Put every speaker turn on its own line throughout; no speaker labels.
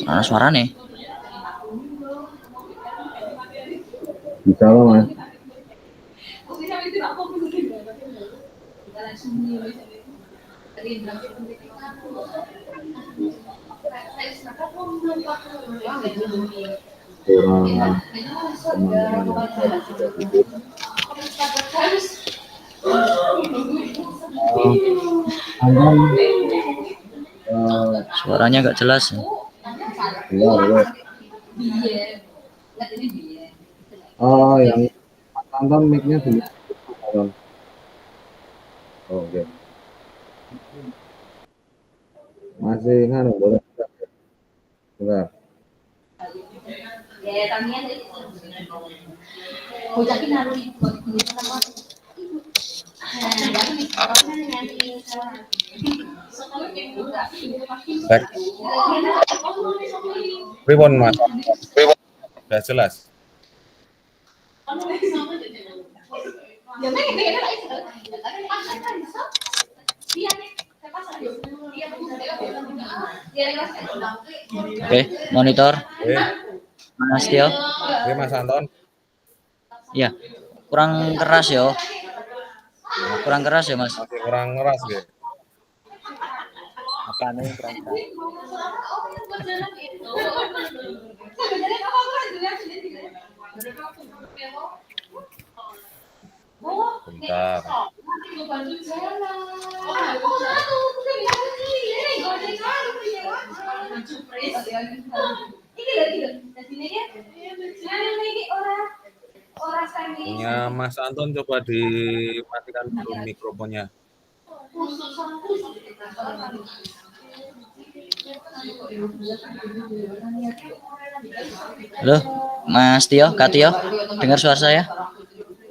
Mana suara nih?
Bisa loh mas. Kurang teman-teman yang tadi sudah tidur.
Suaranya nggak jelas.
Keluar. Oh, yang Anton mic-nya dulu. Oh, oke. Masih nganu boleh. Bentar. Back. Pribon mas. Sudah jelas.
Oke, monitor. Mas Tio.
Oke, Mas Anton.
Ya, kurang keras ya. Kurang keras ya, Mas.
Masih kurang keras ya.
Apa nih kurang keras?
Bentar. Punya Mas Anton coba dimatikan dulu mikrofonnya.
Halo, Mas Tio, Kak Tio, dengar suara saya?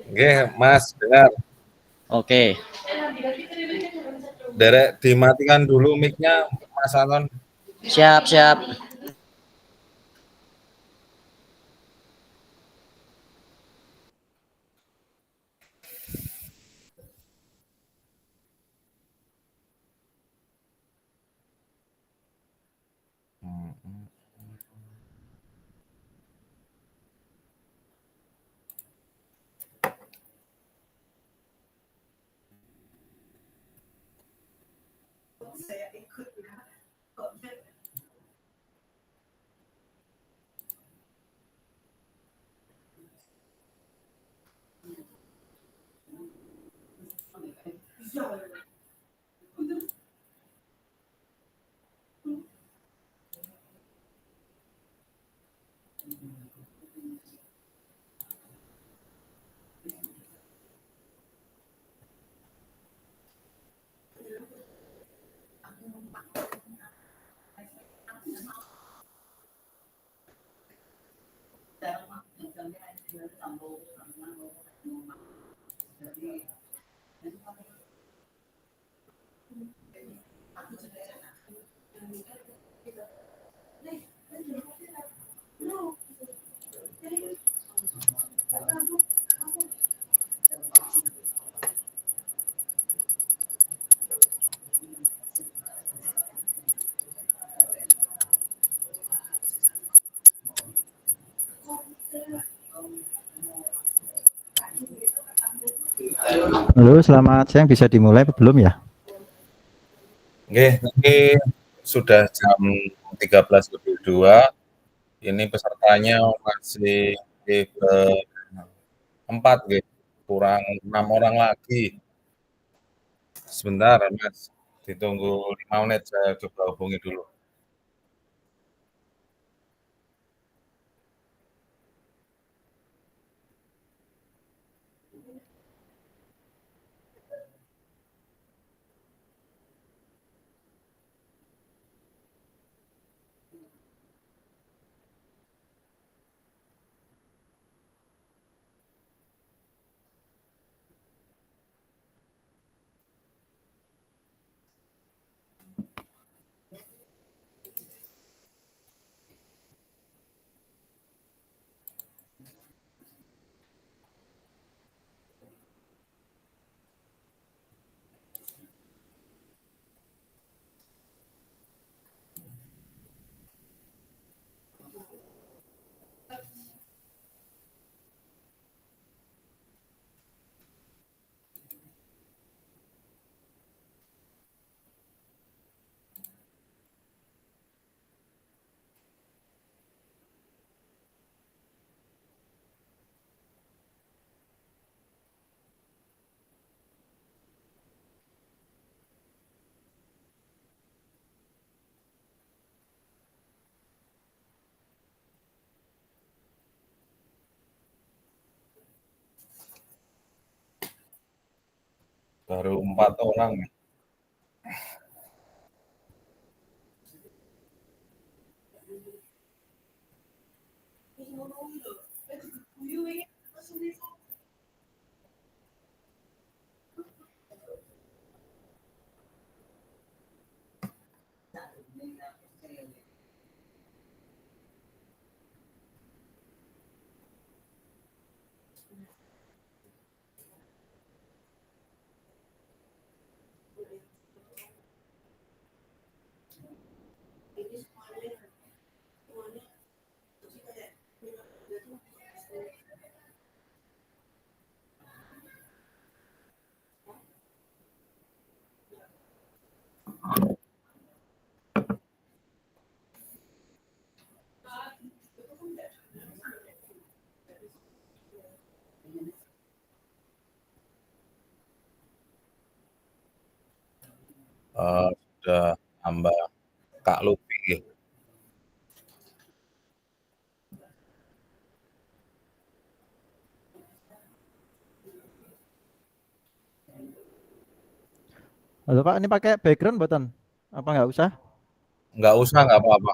Oke, Mas, dengar.
Oke.
Derek dimatikan dulu mic-nya Mas Anton.
Siap, siap.
Halo, selamat siang. Bisa dimulai apa belum ya?
Oke, ini sudah jam 13:02. Ini pesertanya masih keempat, gitu. Kurang 6 orang lagi. Sebentar, Mas. Ditunggu 5 menit, saya coba hubungi dulu. Baru 4 orang. Sudah tambah Kak Lupi.
Halo Pak, ini pakai background buatan? Apa nggak usah?
Nggak usah, nggak apa-apa.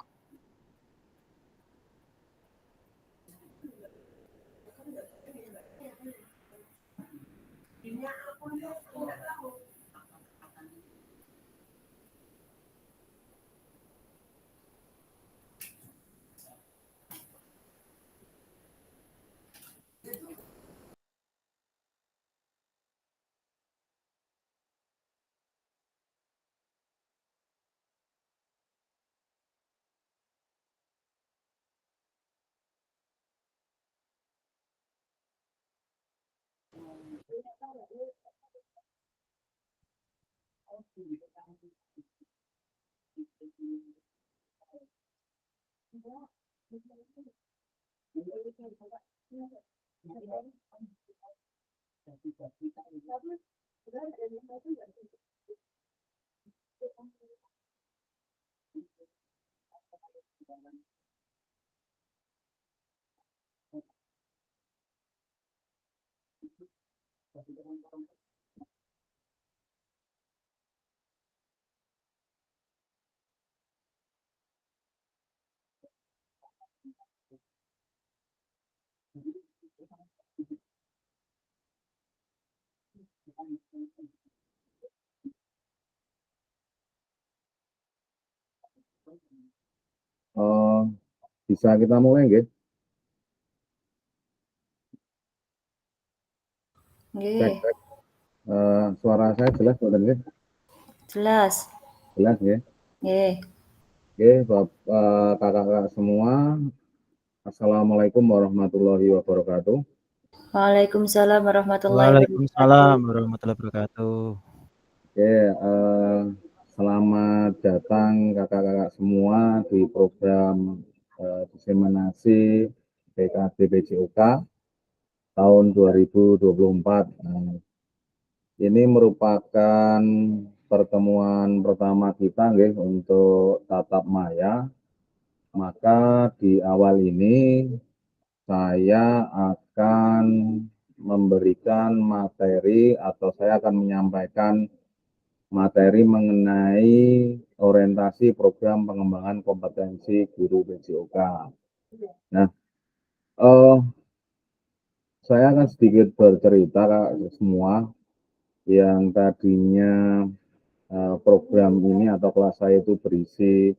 Eh, bisa kita mulai nggih?
Nggih,
Cek. Suara saya jelas mboten nggih?
jelas.
Jelas nggih?
Nggih.
Oke, kakak-kakak semua, Assalamualaikum warahmatullahi wabarakatuh.
Waalaikumsalam warahmatullahi wabarakatuh.
Waalaikumsalam warahmatullahi wabarakatuh.
Oke, selamat datang kakak-kakak semua di program diseminasi PKB PJOK tahun 2024. Ini merupakan pertemuan pertama kita nggih untuk tatap maya. Maka di awal ini saya akan memberikan materi atau saya akan menyampaikan materi mengenai orientasi program pengembangan kompetensi guru PJOK. Nah, saya akan sedikit bercerita Kak, semua yang tadinya program ini atau kelas saya itu berisi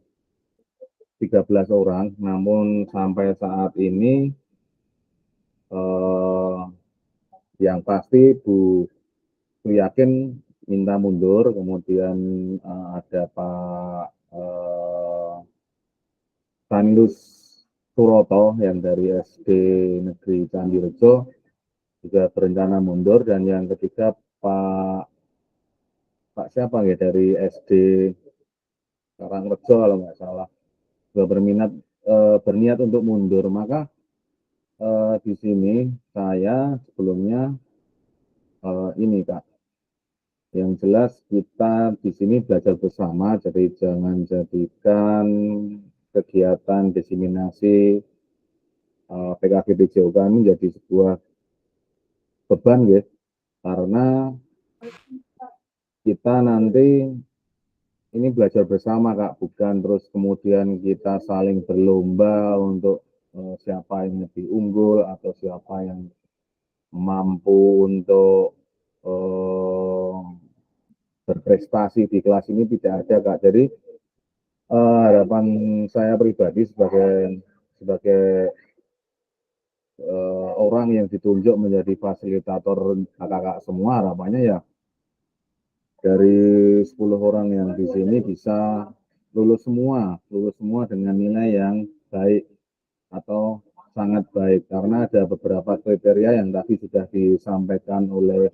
13 orang, namun sampai saat ini yang pasti Bu Yakin minta mundur, kemudian ada Pak Tandus Suroto yang dari SD Negeri Candirejo juga berencana mundur, dan yang ketiga Pak siapa ya dari SD Karangrejo kalau nggak salah juga berniat untuk mundur. Maka di sini saya sebelumnya ini Kak, yang jelas kita di sini belajar bersama, jadi jangan jadikan kegiatan diseminasi PKB PJOK menjadi sebuah beban ya, karena kita nanti ini belajar bersama Kak, bukan terus kemudian kita saling berlomba untuk siapa yang lebih unggul atau siapa yang mampu untuk berprestasi di kelas ini, tidak ada Kak. Jadi harapan saya pribadi sebagai orang yang ditunjuk menjadi fasilitator kakak-kakak semua, harapannya ya dari 10 orang yang di sini bisa lulus semua dengan nilai yang baik atau sangat baik, karena ada beberapa kriteria yang tadi sudah disampaikan oleh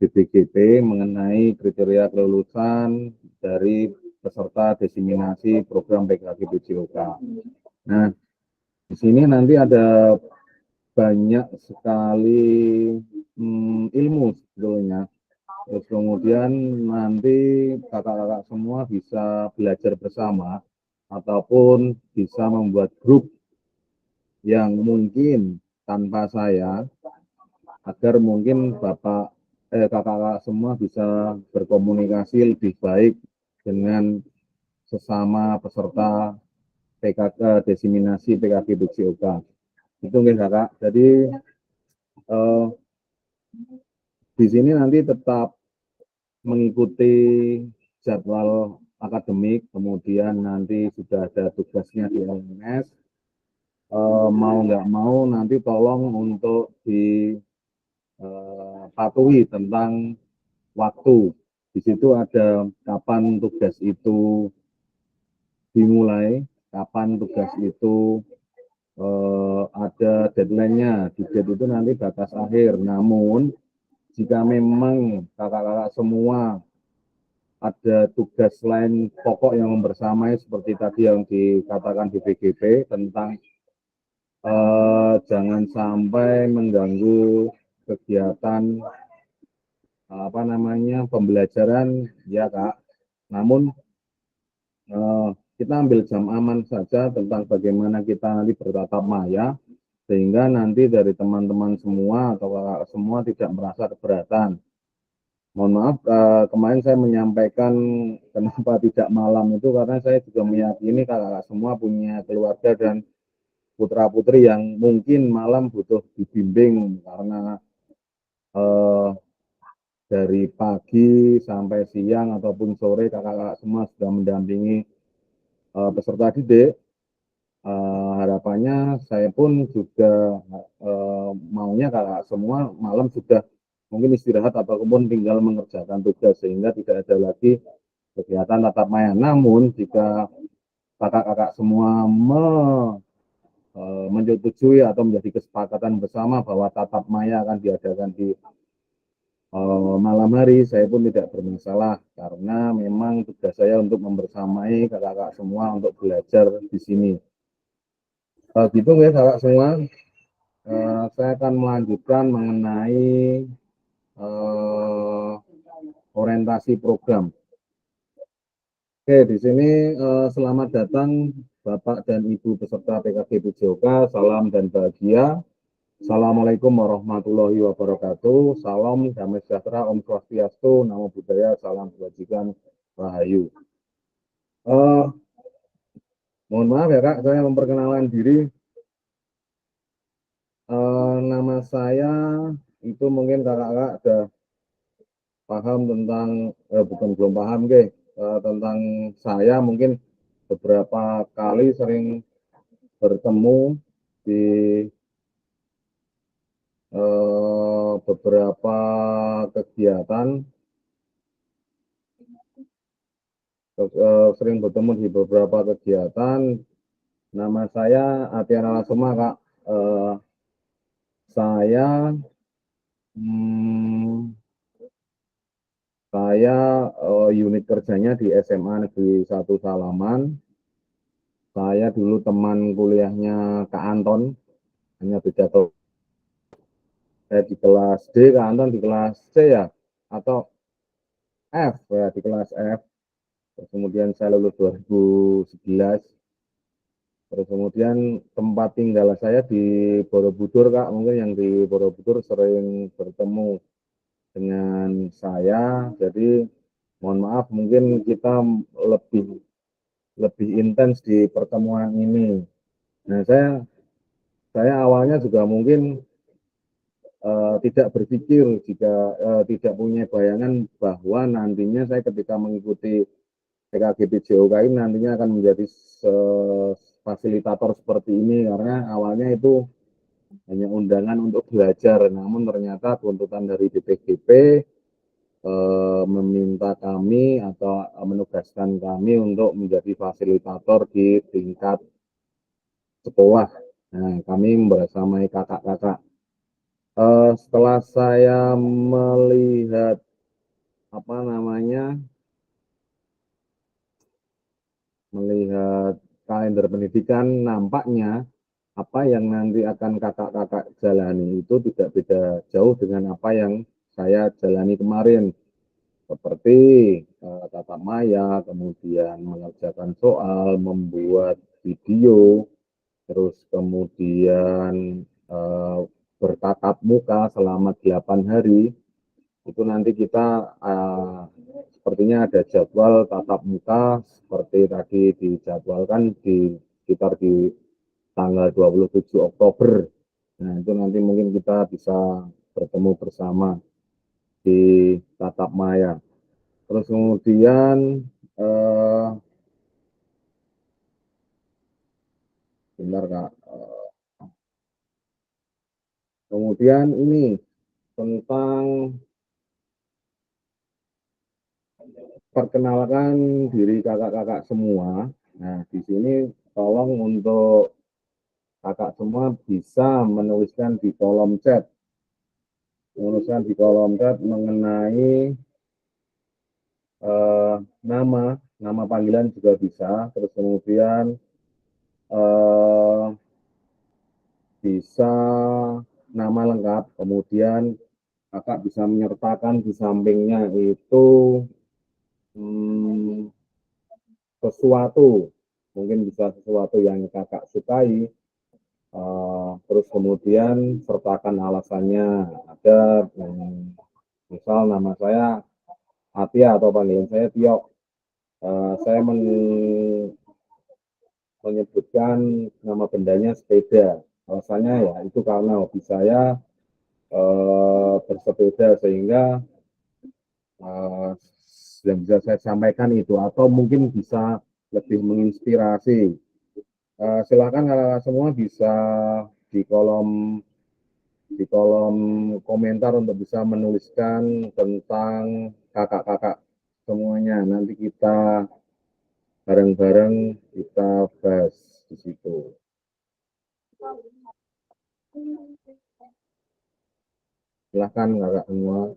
BPGP mengenai kriteria kelulusan dari peserta diseminasi program PKB PJOK. Nah, di sini nanti ada banyak sekali ilmu sebetulnya. Terus kemudian nanti kakak-kakak semua bisa belajar bersama ataupun bisa membuat grup yang mungkin tanpa saya, agar mungkin kakak-kakak semua bisa berkomunikasi lebih baik dengan sesama peserta PKK diseminasi PKB PJOK. Itu nggih Kakak. Jadi di sini nanti tetap mengikuti jadwal akademik, kemudian nanti sudah ada tugasnya di LMS. Mau nggak mau nanti tolong untuk dipatuhi tentang waktu. Di situ ada kapan tugas itu dimulai, kapan tugas itu ada deadline-nya. Di date itu nanti batas akhir. Namun jika memang kakak-kakak semua ada tugas lain pokok yang membersamai seperti tadi yang dikatakan di BGP tentang jangan sampai mengganggu kegiatan pembelajaran ya Kak. Namun kita ambil jam aman saja tentang bagaimana kita nanti bertatap maya, sehingga nanti dari teman-teman semua atau kakak semua tidak merasa keberatan. Mohon maaf, kemarin saya menyampaikan kenapa tidak malam itu karena saya juga meyakini kakak-kakak semua punya keluarga dan putra-putri yang mungkin malam butuh dibimbing, karena dari pagi sampai siang ataupun sore kakak-kakak semua sudah mendampingi peserta didik. Harapannya saya pun juga maunya kakak semua malam sudah mungkin istirahat ataupun tinggal mengerjakan tugas sehingga tidak ada lagi kegiatan tatap maya. Namun jika kakak-kakak semua menyetujui atau menjadi kesepakatan bersama bahwa tatap maya akan diadakan di malam hari, saya pun tidak bermasalah karena memang tugas saya untuk membersamai kakak-kakak semua untuk belajar di sini. Gitu ya kakak semua. Saya akan melanjutkan mengenai orientasi program. Oke, di sini selamat datang Bapak dan Ibu peserta PKG PJOK, salam dan bahagia. Assalamualaikum warahmatullahi wabarakatuh. Salam damai sejahtera, Om Swastiastu, Namo Buddhaya, salam kebajikan, Rahayu. Mohon maaf ya Kak, saya memperkenalkan diri. Nama saya itu mungkin kakak-kakak sudah paham tentang, belum paham tentang saya, mungkin beberapa kali sering bertemu di beberapa kegiatan, sering bertemu di beberapa kegiatan. Nama saya Atiana Lasema Kak. Saya unit kerjanya di SMA Negeri 1 Salaman. Saya dulu teman kuliahnya Kak Anton, hanya beda tuh. Saya di kelas D, Kak Anton di kelas C ya, atau F ya, di kelas F. Terus kemudian saya lulus 2011. Terus kemudian tempat tinggal saya di Borobudur Kak, mungkin yang di Borobudur sering bertemu dengan saya. Jadi mohon maaf mungkin kita lebih intens di pertemuan ini. Nah, saya awalnya juga mungkin tidak berpikir jika tidak punya bayangan bahwa nantinya saya ketika mengikuti PKG PJOK ini nantinya akan menjadi fasilitator seperti ini, karena awalnya itu hanya undangan untuk belajar, namun ternyata tuntutan dari BPGP meminta kami atau menugaskan kami untuk menjadi fasilitator di tingkat sekolah. Nah, kami bersamai kakak-kakak. Setelah saya melihat melihat kalender pendidikan, nampaknya apa yang nanti akan kakak-kakak jalani itu tidak beda jauh dengan apa yang saya jalani kemarin, seperti tatap maya, kemudian mengerjakan soal, membuat video, terus kemudian bertatap muka selama 8 hari. Itu nanti kita sepertinya ada jadwal tatap muka seperti tadi dijadwalkan sekitar di tanggal 27 Oktober. Nah, itu nanti mungkin kita bisa bertemu bersama di tatap maya. Terus kemudian bentar Kak. Kemudian ini tentang perkenalkan diri kakak-kakak semua. Nah, di sini tolong untuk kakak semua bisa menuliskan di kolom chat. Mengenai nama panggilan juga bisa. Terus kemudian bisa nama lengkap. Kemudian kakak bisa menyertakan di sampingnya itu sesuatu, mungkin bisa sesuatu yang kakak sukai, terus kemudian sertakan alasannya. Ada misal nama saya Atia atau panggilan saya Tio, saya menyebutkan nama bendanya sepeda, alasannya ya itu karena hobi saya bersepeda, sehingga eh, yang bisa saya sampaikan itu, atau mungkin bisa lebih menginspirasi. Silakan kakak semua bisa di kolom komentar untuk bisa menuliskan tentang kakak-kakak semuanya. Nanti kita bareng-bareng kita bahas di situ. Silahkan kakak semua.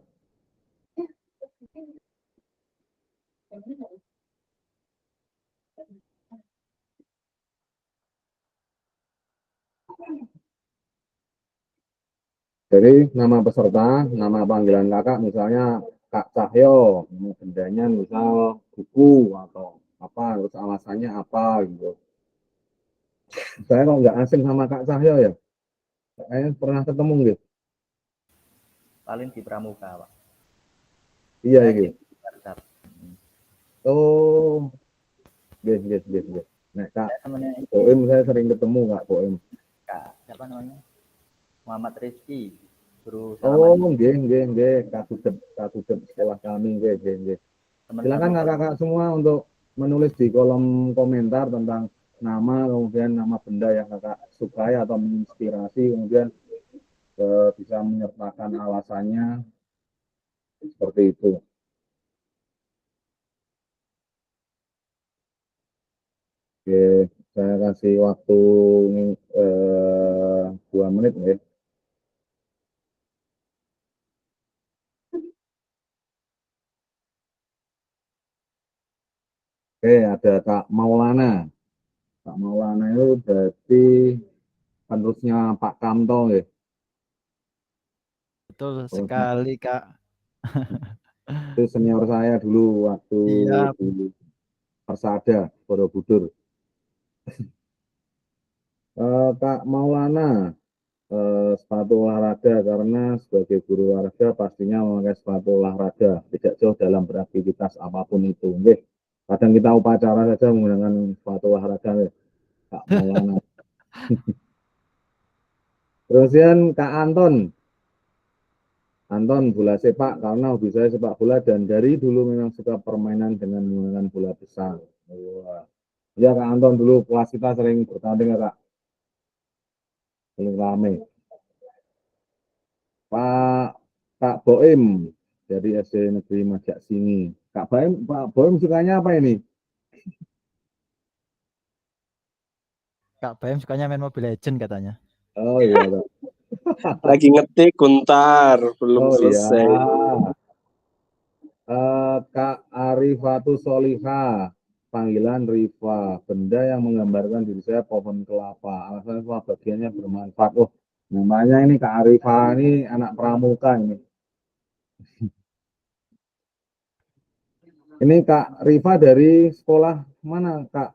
Jadi nama peserta, nama panggilan kakak misalnya Kak Cahyo, nama bendanya misal buku atau apa, terus alasannya apa gitu. Saya kok nggak asing sama Kak Cahyo ya? Kayaknya pernah ketemu gitu.
Paling di Pramuka, Pak.
Iya,
Saya
gitu.
di WhatsApp.
Oh, gitu. Nah, Kak
Saya temennya
Boim saya sering ketemu Kak Boim.
Kak, siapa namanya? Muhammad Rizky, guru
Oh,
salaman.
nggih. Katudep sekolah kami, nggih. Silakan kakak-kakak semua untuk menulis di kolom komentar tentang nama, kemudian nama benda yang kakak sukai atau menginspirasi, kemudian bisa menyertakan alasannya seperti itu. Oke, saya kasih waktu 2 menit ya. Oke, ada Kak Maulana. Kak Maulana itu berarti penerusnya Pak Kamto ya.
Betul
Oh,
sekali, Kak.
itu senior saya dulu waktu
Siap.
di Persada, Borobudur. Kak Maulana, sepatu olahraga karena sebagai guru olahraga pastinya memakai sepatu olahraga, tidak jauh dalam beraktivitas apapun itu. Nggih. Kadang kita upacara saja menggunakan sepatu olahraga, nggih. Kak Maulana. Kemudian Kak Anton bola sepak karena hobi saya sepak bola dan dari dulu memang suka permainan dengan menggunakan bola besar. Wah. Ya Kak Anton dulu kelas kita sering bertanding ya Kak. Sering rame. Kak Boim dari SD Negeri Majak Singi. Pak Boim sukanya apa ini?
Kak Baim sukanya main Mobile Legend katanya.
Oh iya Kak.
Lagi ngetik Guntar, belum
Oh iya.
selesai.
Kak Arifatu Soliha, panggilan Riva, benda yang menggambarkan diri saya pohon kelapa. Alasannya semua bagiannya bermanfaat. Oh, namanya ini Kak Arifa ini anak pramuka ini. Ini Kak Riva dari sekolah mana Kak?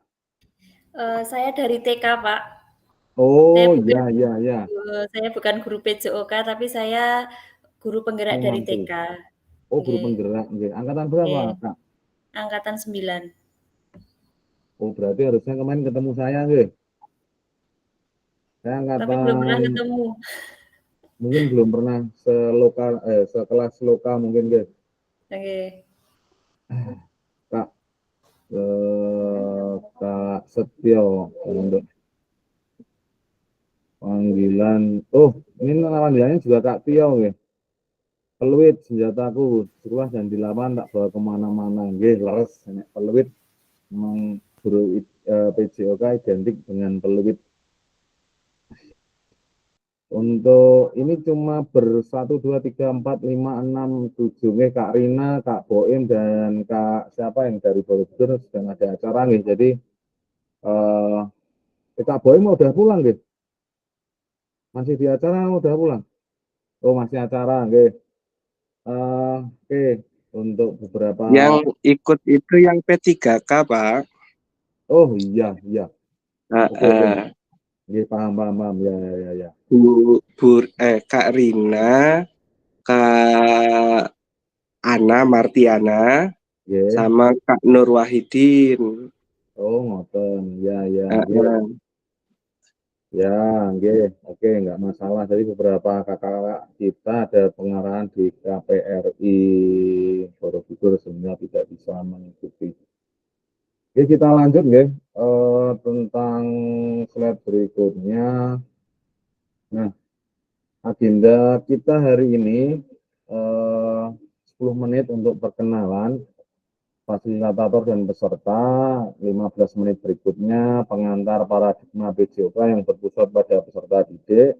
Saya dari TK, Pak.
Oh
Saya
iya.
Saya bukan guru PJOK, tapi saya guru penggerak
Oh,
dari
mantul.
TK.
Oh, guru
Nggih.
penggerak. Nggih. Angkatan berapa
Nggih.
Kak?
Angkatan 9.
Oh, berarti harusnya kemarin ketemu saya nggih. Saya
Tapi belum pernah
angkatan
ketemu.
mungkin belum pernah sekelas lokal mungkin nggih.
Nggih.
Kak Kak Setio untuk panggilan. Oh, ini nama panggilannya juga Kak Tio ya. Peluit senjataku, seruah dan di lapangan tak bawa kemana-mana. Nggih, leres nek peluit memang guru PJOK identik dengan peluit. Untuk ini cuma bersatu, dua, tiga, empat, lima, enam, tujuh. Nggih, Kak Rina, Kak Boim, dan Kak siapa yang dari Borobudur sedang ada acara nih. Jadi Kak Boim udah pulang nggih? Masih di acara udah pulang? Oh, masih acara nggih. Oke, untuk beberapa.
Yang ikut itu yang P3K, Pak.
Oh iya. Oke. Nggih, paham. Ya.
Kak Rina, Kak Ana Martiana,
Nggih.
sama Kak Nur Wahidin.
Oh, ngoten. Ya.
Heeh.
Ya, oke, nggak masalah. Jadi beberapa kakak kita ada pengarahan di KPRI Borobudur sehingga tidak bisa mengikuti. Oke, kita lanjut nggih, tentang slide berikutnya. Nah, agenda kita hari ini 10 menit untuk perkenalan fasilitator dan peserta, 15 menit berikutnya pengantar paradigma PJOK yang berpusat pada peserta didik.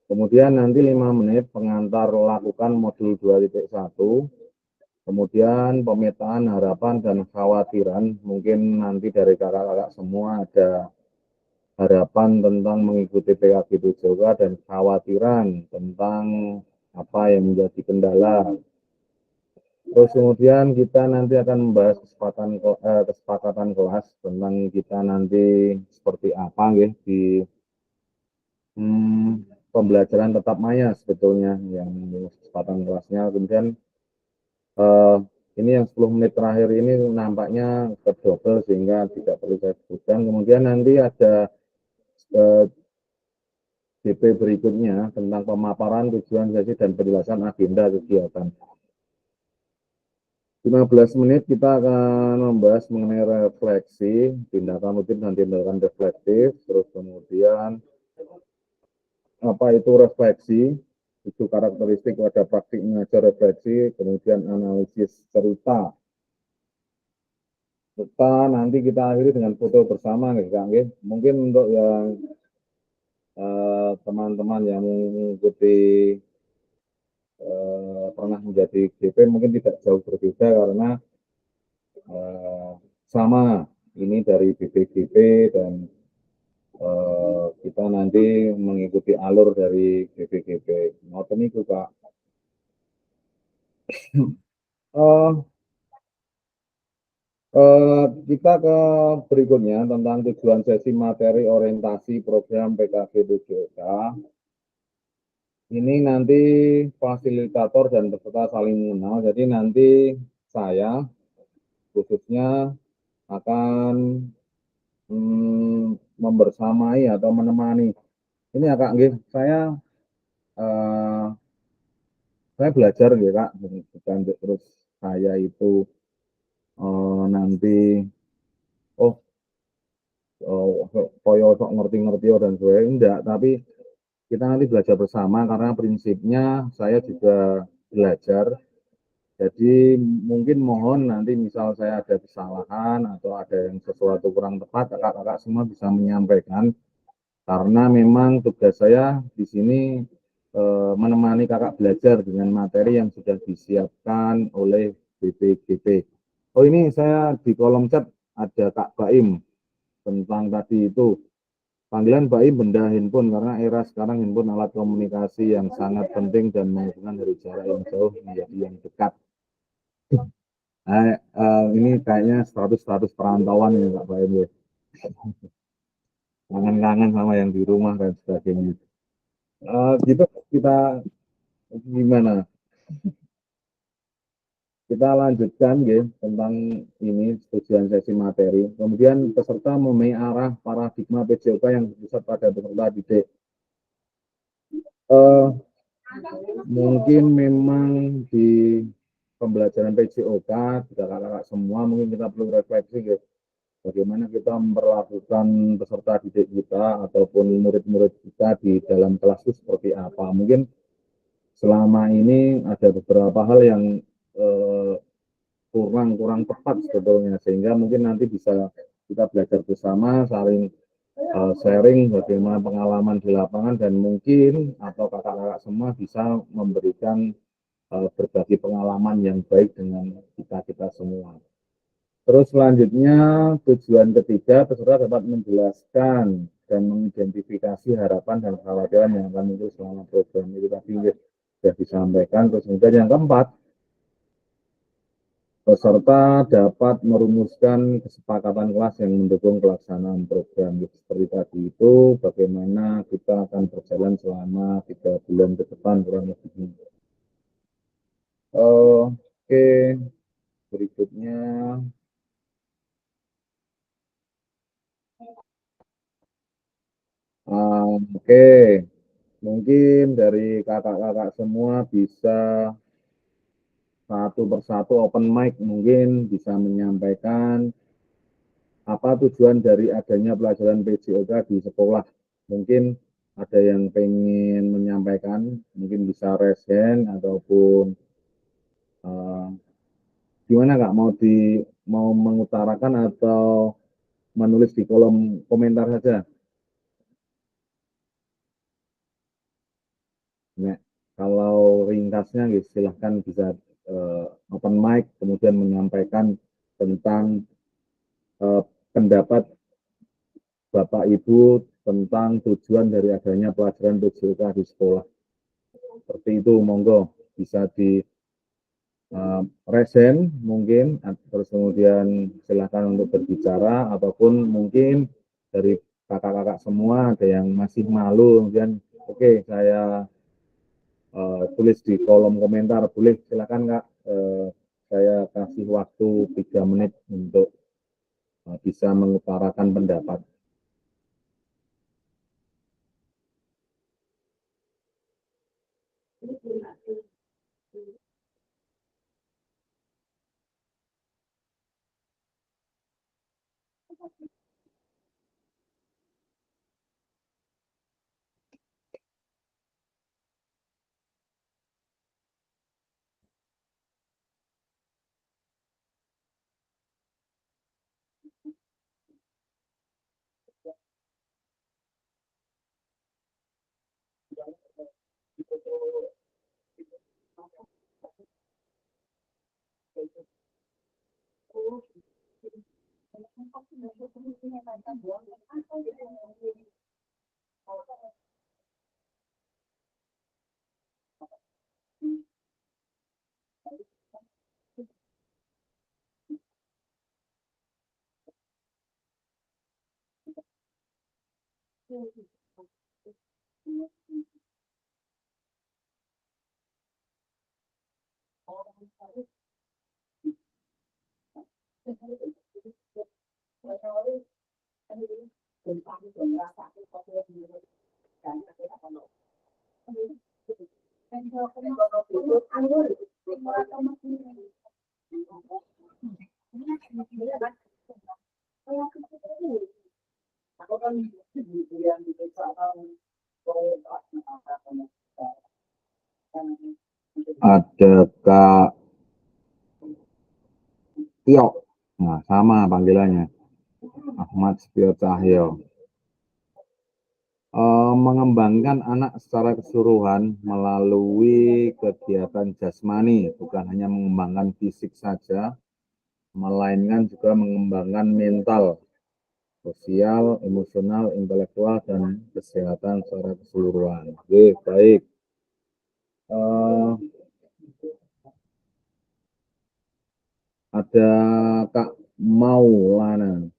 Kemudian nanti 5 menit pengantar lakukan modul 2.1. Kemudian pemetaan harapan dan kekhawatiran. Mungkin nanti dari kakak-kakak semua ada harapan tentang mengikuti PKG PJOK dan kekhawatiran tentang apa yang menjadi kendala. Terus kemudian kita nanti akan membahas kesepakatan kelas tentang kita nanti seperti apa ya di pembelajaran tetap maya sebetulnya yang kesempatan kelasnya. Kemudian ini yang 10 menit terakhir ini nampaknya terdobel sehingga tidak perlu saya sebutkan. Kemudian nanti ada DP berikutnya tentang pemaparan tujuan sesi dan penjelasan agenda kegiatan. 15 menit kita akan membahas mengenai refleksi, tindakan rutin dan tindakan reflektif, terus kemudian apa itu refleksi, itu karakteristik pada praktik mengajar refleksi, kemudian analisis cerita. Nanti kita akhiri dengan foto bersama, nggih. Mungkin untuk yang teman-teman yang mengikuti pernah menjadi DP mungkin tidak jauh berbeda karena sama ini dari BPGP dan kita nanti mengikuti alur dari BPGP. Ngoten niku, Pak. Kita ke berikutnya tentang tujuan sesi materi orientasi program PKG PJOK. Ini nanti fasilitator dan peserta saling mengenal. Jadi nanti saya khususnya akan membersamai atau menemani. Ini ya Kak, saya belajar ya Kak, bukan terus saya itu nanti koyo sok ngerti-ngerti dan sebagainya, enggak, tapi kita nanti belajar bersama karena prinsipnya saya juga belajar. Jadi mungkin mohon nanti misal saya ada kesalahan atau ada yang sesuatu kurang tepat, kakak-kakak semua bisa menyampaikan. Karena memang tugas saya di sini menemani kakak belajar dengan materi yang sudah disiapkan oleh BPGP. Oh ini saya di kolom chat ada Kak Baim tentang tadi itu. Panggilan Baim benda handphone karena era sekarang handphone alat komunikasi yang sangat penting dan menghubungkan dari jarak yang jauh menjadi yang dekat. Ini kayaknya status perantauan ini Kak Baim ya. Kangen-kangen sama yang di rumah dan sebagainya. Gitu kita gimana? Kita lanjutkan ya tentang ini tujuan sesi materi. Kemudian peserta memilih arah paradigma PJOK yang berpusat pada peserta didik. Mungkin memang di pembelajaran PJOK tidak kakak semua mungkin kita perlu refleksi ya. Bagaimana kita memperlakukan peserta didik kita ataupun murid-murid kita di dalam kelas itu seperti apa. Mungkin selama ini ada beberapa hal yang kurang tepat sebetulnya, sehingga mungkin nanti bisa kita belajar bersama, saling sharing bagaimana pengalaman di lapangan dan mungkin atau kakak-kakak semua bisa memberikan berbagi pengalaman yang baik dengan kita semua. Terus selanjutnya tujuan ketiga, peserta dapat menjelaskan dan mengidentifikasi harapan dan kekhawatiran yang akan muncul selama program itu tadi sudah disampaikan. Terus kemudian yang keempat, peserta dapat merumuskan kesepakatan kelas yang mendukung pelaksanaan program. Seperti tadi itu, bagaimana kita akan berjalan selama 3 bulan ke depan kurang lebih. Oke, berikutnya. Oke, mungkin dari kakak-kakak semua bisa satu persatu open mic mungkin bisa menyampaikan apa tujuan dari adanya pelajaran PJOK di sekolah. Mungkin ada yang pengen menyampaikan, mungkin bisa raise hand ataupun gimana Kak, mau mengutarakan atau menulis di kolom komentar saja. Nah, kalau ringkasnya silahkan bisa open mic kemudian menyampaikan tentang pendapat Bapak Ibu tentang tujuan dari adanya pelajaran PJOK di sekolah. Seperti itu, monggo bisa di resen mungkin, terus kemudian silakan untuk berbicara, ataupun mungkin dari kakak-kakak semua ada yang masih malu, kemudian oke, saya tulis di kolom komentar, boleh silakan Kak, saya kasih waktu 3 menit untuk bisa mengutarakan pendapat. Ada Kak Tio, nah sama panggilannya, Ahmad Setio Cahyo. Mengembangkan anak secara keseluruhan melalui kegiatan jasmani, bukan hanya mengembangkan fisik saja, melainkan juga mengembangkan mental, sosial, emosional, intelektual, dan kesehatan secara keseluruhan. Oke, baik. Ada Kak Maulana.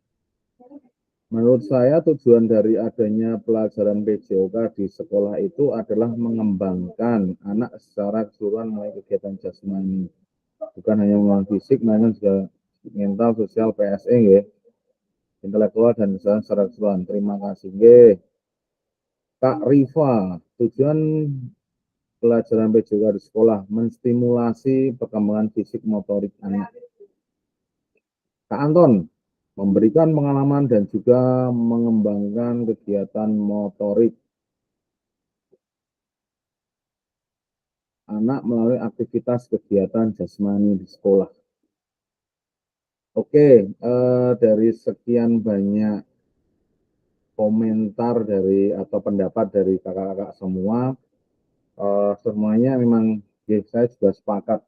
Menurut saya tujuan dari adanya pelajaran PJOK di sekolah itu adalah mengembangkan anak secara keseluruhan melalui kegiatan jasmani. Bukan hanya mengembangkan fisik, melainkan juga mental, sosial, PSE, ya, intelektual, dan secara keseluruhan. Terima kasih. Kak Riva, tujuan pelajaran PJOK di sekolah menstimulasi perkembangan fisik motorik anak. Kak Anton, memberikan pengalaman dan juga mengembangkan kegiatan motorik anak melalui aktivitas kegiatan jasmani di sekolah. Oke, dari sekian banyak komentar dari atau pendapat dari kakak-kakak semua, semuanya memang saya juga sepakat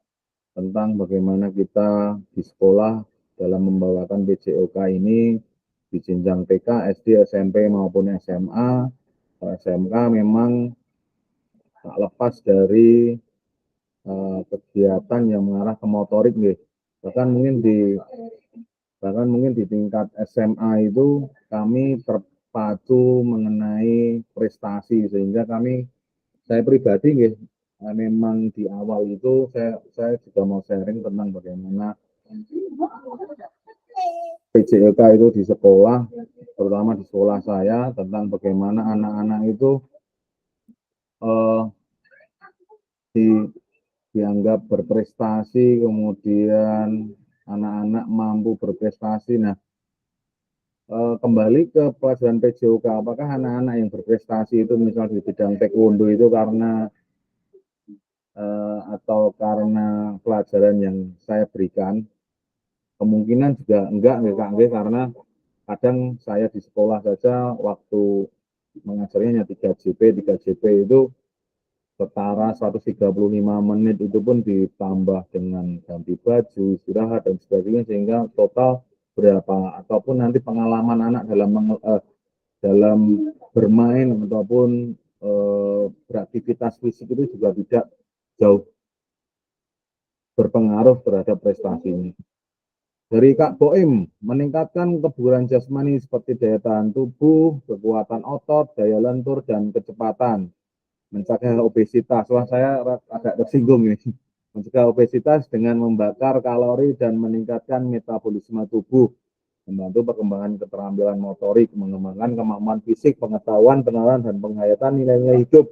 tentang bagaimana kita di sekolah dalam membawakan PJOK ini di jenjang TK, SD, SMP maupun SMA. SMK memang tak lepas dari kegiatan yang mengarah ke motorik, bahkan mungkin di tingkat SMA itu kami terpacu mengenai prestasi, sehingga saya pribadi memang di awal itu saya juga mau sharing tentang bagaimana PJOK itu di sekolah, terutama di sekolah saya, tentang bagaimana anak-anak itu eh, dianggap berprestasi, kemudian anak-anak mampu berprestasi. Nah, kembali ke pelajaran PJOK, apakah anak-anak yang berprestasi itu misal di bidang taekwondo itu karena atau karena pelajaran yang saya berikan? Kemungkinan juga enggak Kak, karena kadang saya di sekolah saja waktu mengajarnya hanya 3 JP itu setara 135 menit, itu pun ditambah dengan ganti baju, istirahat dan sebagainya, sehingga total berapa, ataupun nanti pengalaman anak dalam bermain ataupun beraktivitas fisik itu juga tidak jauh berpengaruh terhadap prestasinya. Dari Kak Boim, meningkatkan kebugaran jasmani seperti daya tahan tubuh, kekuatan otot, daya lentur, dan kecepatan. Mencegah obesitas. Wah, saya agak tersinggung ini. Mencegah obesitas dengan membakar kalori dan meningkatkan metabolisme tubuh. Membantu perkembangan keterampilan motorik, mengembangkan kemampuan fisik, pengetahuan, pengenalan, dan penghayatan nilai-nilai hidup.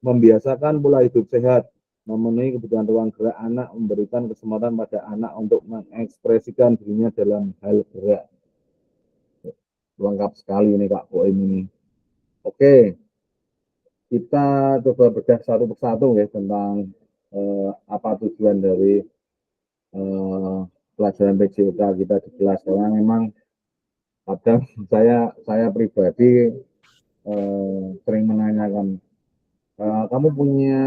Membiasakan pola hidup sehat. Memenuhi kebutuhan ruang gerak anak, memberikan kesempatan pada anak untuk mengekspresikan dirinya dalam hal gerak. Lengkap sekali ini Kak Boim ini. Oke, kita coba bedah satu persatu ya tentang apa tujuan dari pelajaran PJOK kita di kelas. Karena memang kadang saya pribadi sering menanyakan, kamu punya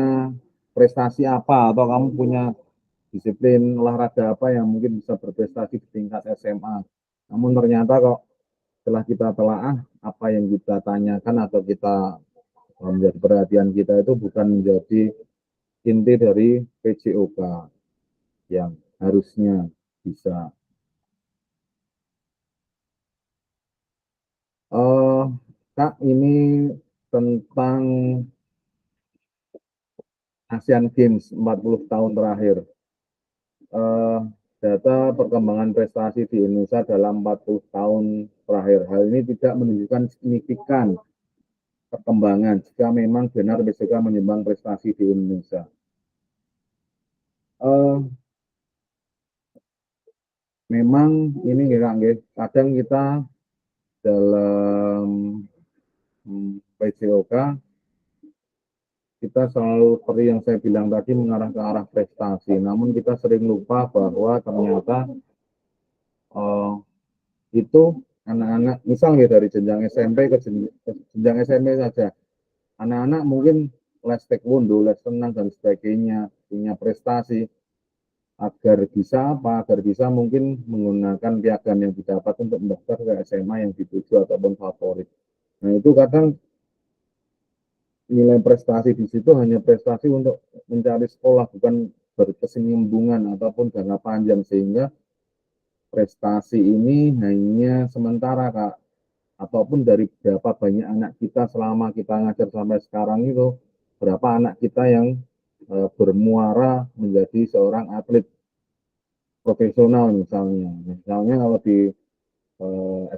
prestasi apa, atau kamu punya disiplin olahraga apa yang mungkin bisa berprestasi di tingkat SMA. Namun ternyata kok setelah kita telaah, apa yang kita tanyakan atau kita menjadi perhatian kita itu bukan menjadi inti dari PJOK yang harusnya bisa. Kak, ini tentang Asian Games 40 tahun terakhir. Data perkembangan prestasi di Indonesia dalam 40 tahun terakhir. Hal ini tidak menunjukkan signifikan perkembangan jika memang benar PJOK menyumbang prestasi di Indonesia. Memang ini kadang kita dalam PJOK kita selalu seperti yang saya bilang tadi mengarah ke arah prestasi, namun kita sering lupa bahwa ternyata itu anak-anak, misalnya dari jenjang SMP ke jenjang SMP saja, anak-anak mungkin les taekwondo, les renang dan sebagainya, punya prestasi, agar bisa apa? Agar bisa mungkin menggunakan piagam yang didapat untuk mendaftar ke SMA yang dituju ataupun favorit. Nah, itu kadang nilai prestasi di situ hanya prestasi untuk mencari sekolah, bukan berkesinambungan ataupun jangka panjang, sehingga prestasi ini hanya sementara Kak, ataupun dari berapa banyak anak kita selama kita ngajar sampai sekarang itu, berapa anak kita yang bermuara menjadi seorang atlet profesional misalnya. Misalnya kalau di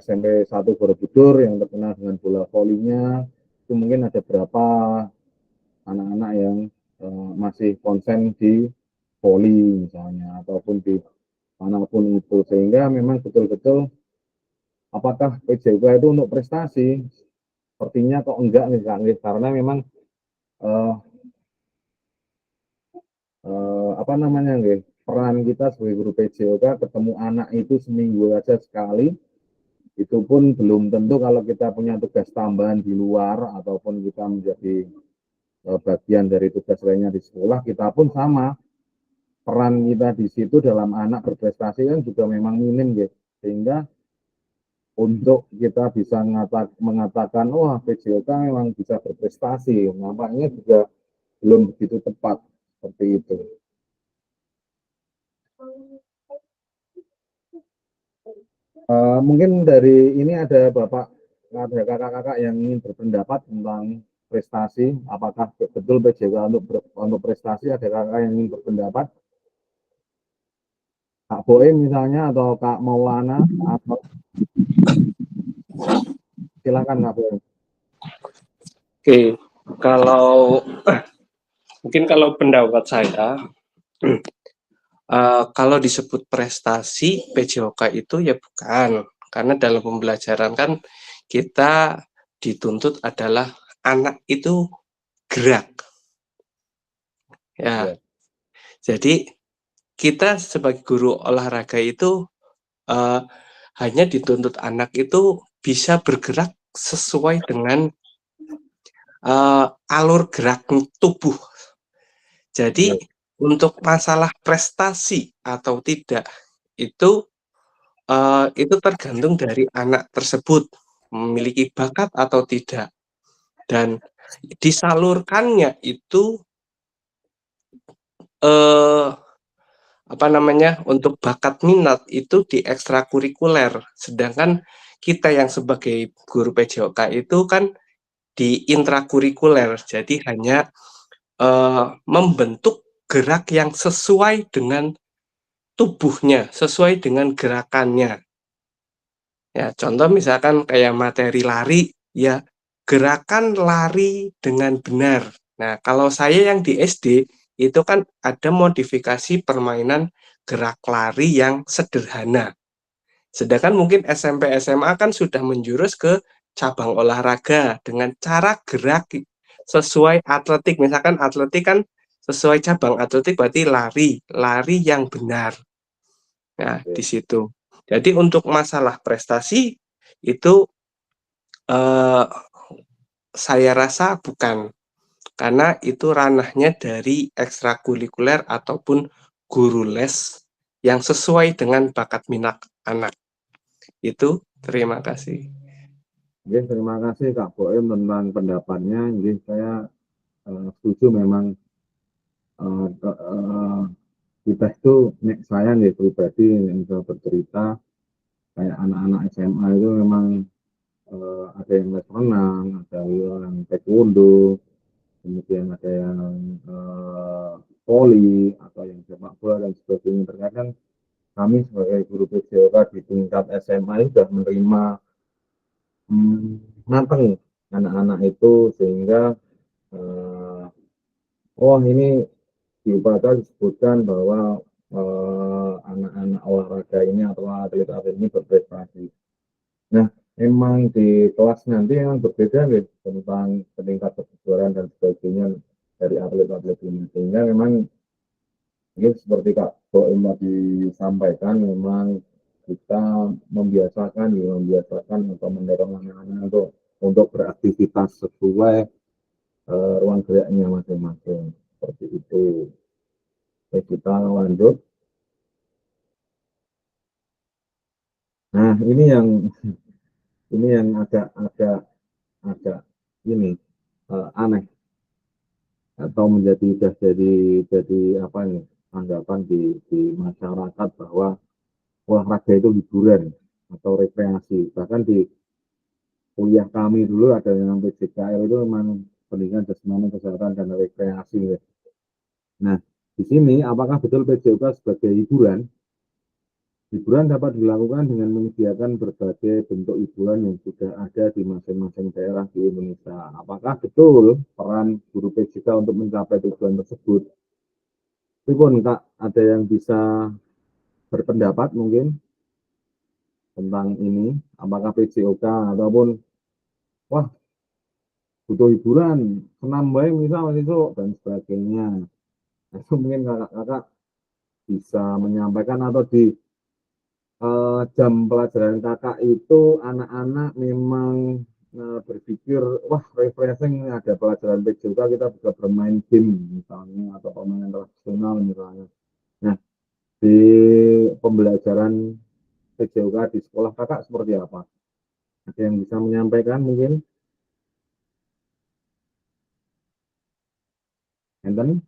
SMP 1 Borobudur yang terkenal dengan bola volinya, itu mungkin ada berapa anak-anak yang masih konsen di voli misalnya, ataupun di manapun itu, sehingga memang betul-betul apakah PJOK itu untuk prestasi? Sepertinya kok enggak nih, karena memang peran kita sebagai guru PJOK ketemu anak itu seminggu aja sekali. Itu pun belum tentu kalau kita punya tugas tambahan di luar ataupun kita menjadi bagian dari tugas lainnya di sekolah, kita pun sama. Peran kita di situ dalam anak berprestasi kan juga memang minim gitu. Sehingga untuk kita bisa mengatakan wah PJOK memang bisa berprestasi, nampaknya juga belum begitu tepat seperti itu. Mungkin dari ini ada kakak-kakak yang ingin berpendapat tentang prestasi, apakah betul PJOK untuk prestasi? Ada kakak yang ingin berpendapat? Kak Boim misalnya, atau Kak Maulana, atau silakan Kak Boim.
Oke, Kalau mungkin kalau pendapat saya, kalau disebut prestasi PJOK itu ya bukan, karena dalam pembelajaran kan kita dituntut adalah anak itu gerak. Ya, jadi kita sebagai guru olahraga itu hanya dituntut anak itu bisa bergerak sesuai dengan alur gerak tubuh. Jadi untuk masalah prestasi atau tidak itu tergantung dari anak tersebut memiliki bakat atau tidak, dan disalurkannya itu untuk bakat minat itu di ekstrakurikuler, sedangkan kita yang sebagai guru PJOK itu kan di intrakurikuler, jadi hanya membentuk gerak yang sesuai dengan tubuhnya, sesuai dengan gerakannya. Ya, contoh misalkan kayak materi lari, ya gerakan lari dengan benar. Nah, kalau saya yang di SD itu kan ada modifikasi permainan gerak lari yang sederhana. Sedangkan mungkin SMP SMA kan sudah menjurus ke cabang olahraga dengan cara gerak sesuai atletik. Misalkan atletik kan sesuai cabang atletik berarti lari yang benar. Nah, di situ. Jadi untuk masalah prestasi itu saya rasa bukan, karena itu ranahnya dari ekstrakurikuler ataupun guru les yang sesuai dengan bakat minat anak. Itu, terima kasih.
Oke, terima kasih Kak Boem tentang pendapatnya. Jadi saya setuju memang kita itu, saya nih pribadi yang bisa bercerita, kayak anak-anak SMA itu memang ada yang les renang, ada yang taekwondo, kemudian ada yang voli atau yang sepak bola dan sebagainya. Terkadang kami sebagai guru PJOK di tingkat SMA sudah menerima matang anak-anak itu, sehingga ini di upacara disebutkan bahwa anak-anak olahraga ini atau atlet-atlet ini berprestasi. Nah, memang di kelas nanti yang berbeda nih tentang tingkat kejuaraan dan sebagainya dari atlet-atlet ini, sehingga memang mungkin seperti Kak Boem tadi sampaikan, memang kita membiasakan atau mendorong anak-anak untuk beraktivitas sesuai ruang geraknya masing-masing, seperti itu. Oke, kita lanjut. Nah, ini yang agak ini aneh atau jadi apa nih anggapan di masyarakat bahwa olahraga itu hiburan atau rekreasi. Bahkan di kuliah kami dulu ada yang PJKL itu memang pendidikan jasmani, kesehatan dan rekreasi. Nah, di sini apakah betul PJOK sebagai hiburan? Hiburan dapat dilakukan dengan menyediakan berbagai bentuk hiburan yang sudah ada di masing-masing daerah di Indonesia. Apakah betul peran guru PJK untuk mencapai tujuan tersebut? Itu pun Kak, ada yang bisa berpendapat mungkin tentang ini, apakah PJOK ataupun wah butuh hiburan, senam baik misal itu dan sebagainya. Itu mungkin kakak-kakak bisa menyampaikan, atau di jam pelajaran kakak itu anak-anak memang berpikir wah refreshing, ada pelajaran PJOK kita bisa bermain game misalnya atau permainan tradisional misalnya. Nah, di pembelajaran PJOK di sekolah kakak seperti apa? Ada yang bisa menyampaikan mungkin? Enten?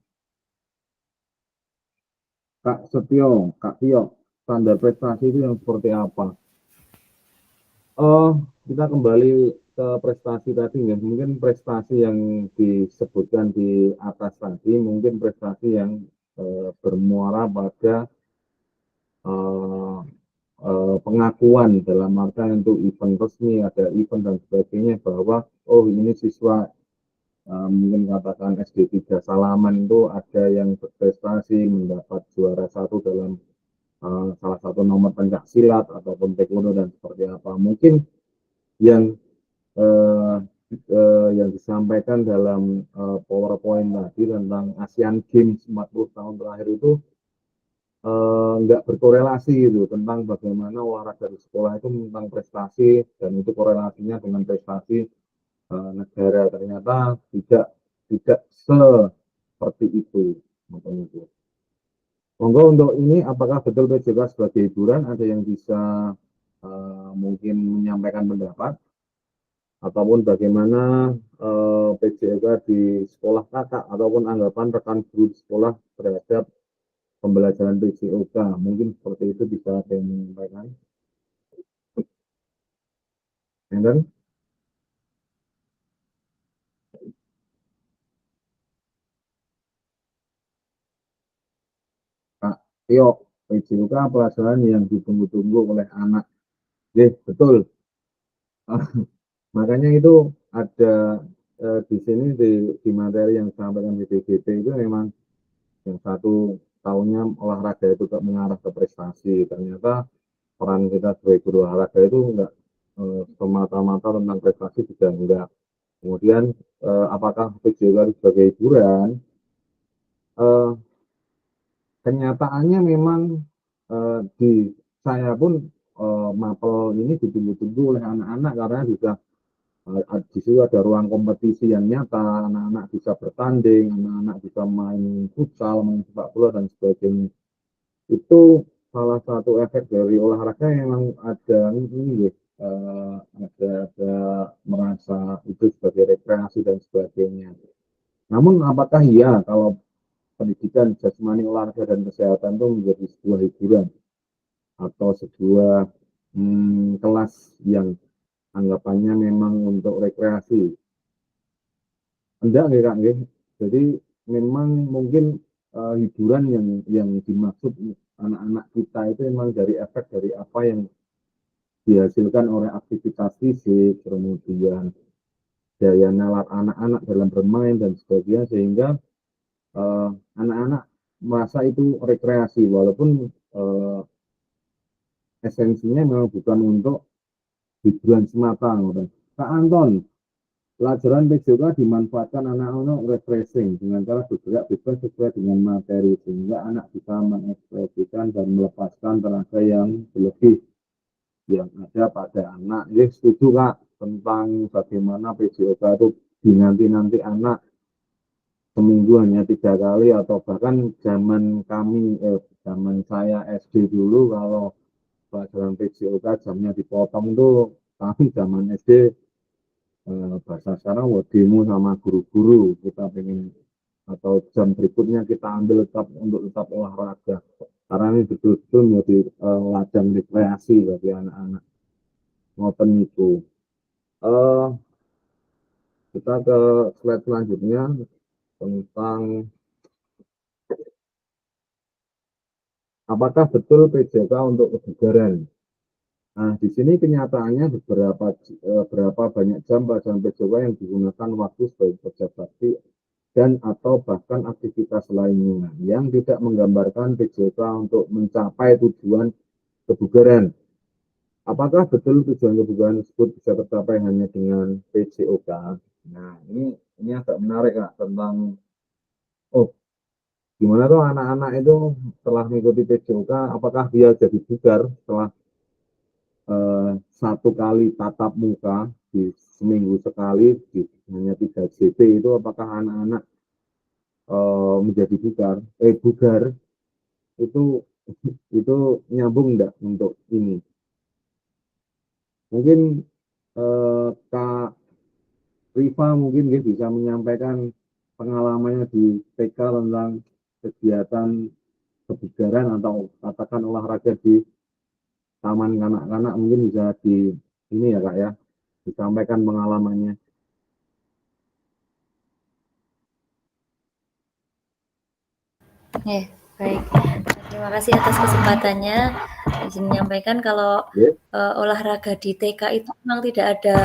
Kak Setio, Kak Tio, standar prestasi itu yang seperti apa? Kita kembali ke prestasi tadi ya. Mungkin prestasi yang disebutkan di atas tadi, mungkin prestasi yang bermuara pada pengakuan dalam arti untuk event resmi, ada event dan sebagainya, bahwa oh ini siswa mungkin katakan SD 3 Salaman itu ada yang berprestasi mendapat juara 1 dalam salah satu nomor pencak silat ataupun taekwondo dan seperti apa. Mungkin yang disampaikan dalam PowerPoint tadi tentang Asian Games 40 tahun terakhir itu nggak berkorelasi gitu tentang bagaimana olahraga di sekolah itu tentang prestasi dan itu korelasinya dengan prestasi negara. Ternyata tidak seperti itu. Monggo untuk ini apakah betul PJK sebagai hiburan, ada yang bisa mungkin menyampaikan pendapat ataupun bagaimana PJK di sekolah kakak ataupun anggapan rekan guru di sekolah terhadap pembelajaran PJOK, mungkin seperti itu bisa ada yang menyampaikan. Enten? Kak Tio, PJOK pelajaran yang ditunggu-tunggu oleh anak. Betul. Makanya itu ada di sini di materi yang disampaikan di DGT itu memang yang satu tahunnya olahraga itu mengarah ke prestasi. Ternyata peran kita sebagai guru olahraga itu enggak semata-mata tentang prestasi, juga enggak. Kemudian apakah PJOK sebagai hiburan? Kenyataannya memang di saya pun mapel ini ditunggu-tunggu oleh anak-anak karena bisa di situ ada ruang kompetisi yang nyata, anak-anak bisa bertanding, anak-anak bisa main futsal, main sepak bola dan sebagainya. Itu salah satu efek dari olahraga yang memang ada ini ada merasa itu sebagai rekreasi dan sebagainya. Namun apakah iya kalau pendidikan jasmani, olahraga dan kesehatan itu menjadi sebuah hiburan atau sebuah kelas yang anggapannya memang untuk rekreasi? Enggak, Kak. Jadi memang mungkin hiburan yang dimaksud anak-anak kita itu memang dari efek dari apa yang dihasilkan oleh aktivitas fisik, kemudian daya nalar anak-anak dalam bermain dan sebagainya, sehingga anak-anak merasa itu rekreasi, walaupun esensinya memang bukan untuk hiburan semata. Kak Anton, pelajaran PJOK dimanfaatkan anak-anak refreshing dengan cara bergerak bebas sesuai dengan materi, sehingga anak bisa mengekspresikan dan melepaskan tenaga yang berlebih yang ada pada anak. Setuju Kak tentang bagaimana PJOK itu dinanti-nanti anak seminggu hanya 3 kali, atau bahkan zaman saya SD dulu kalau pelajaran PJOK jamnya dipotong tuh, kami zaman SD bahasa sekarang demo sama guru-guru, kita pengen atau jam berikutnya kita ambil tetap olahraga karena ini betul-betul menjadi ladang rekreasi bagi anak-anak. Ngoten itu. Kita ke slide selanjutnya tentang apakah betul PJOK untuk kebugaran. Nah, di sini kenyataannya berapa banyak jam pelajaran PJOK yang digunakan waktu sebagai kerja bakti dan atau bahkan aktivitas lainnya yang tidak menggambarkan PJOK untuk mencapai tujuan kebugaran. Apakah betul tujuan kebugaran tersebut bisa tercapai hanya dengan PJOK? Nah, ini agak menarik Kak, tentang gimana tuh anak-anak itu setelah mengikuti PJOK, apakah dia jadi bugar setelah 1 kali tatap muka di seminggu sekali hanya 3 JP itu, apakah anak-anak menjadi bugar itu nyambung enggak untuk ini? Mungkin Kak Riva mungkin bisa menyampaikan pengalamannya di TK tentang kegiatan kebugaran atau katakan olahraga di taman kanak-kanak, mungkin bisa ini ya Kak ya, disampaikan pengalamannya.
Baik. Terima kasih atas kesempatannya. Izin menyampaikan kalau olahraga di TK itu memang tidak ada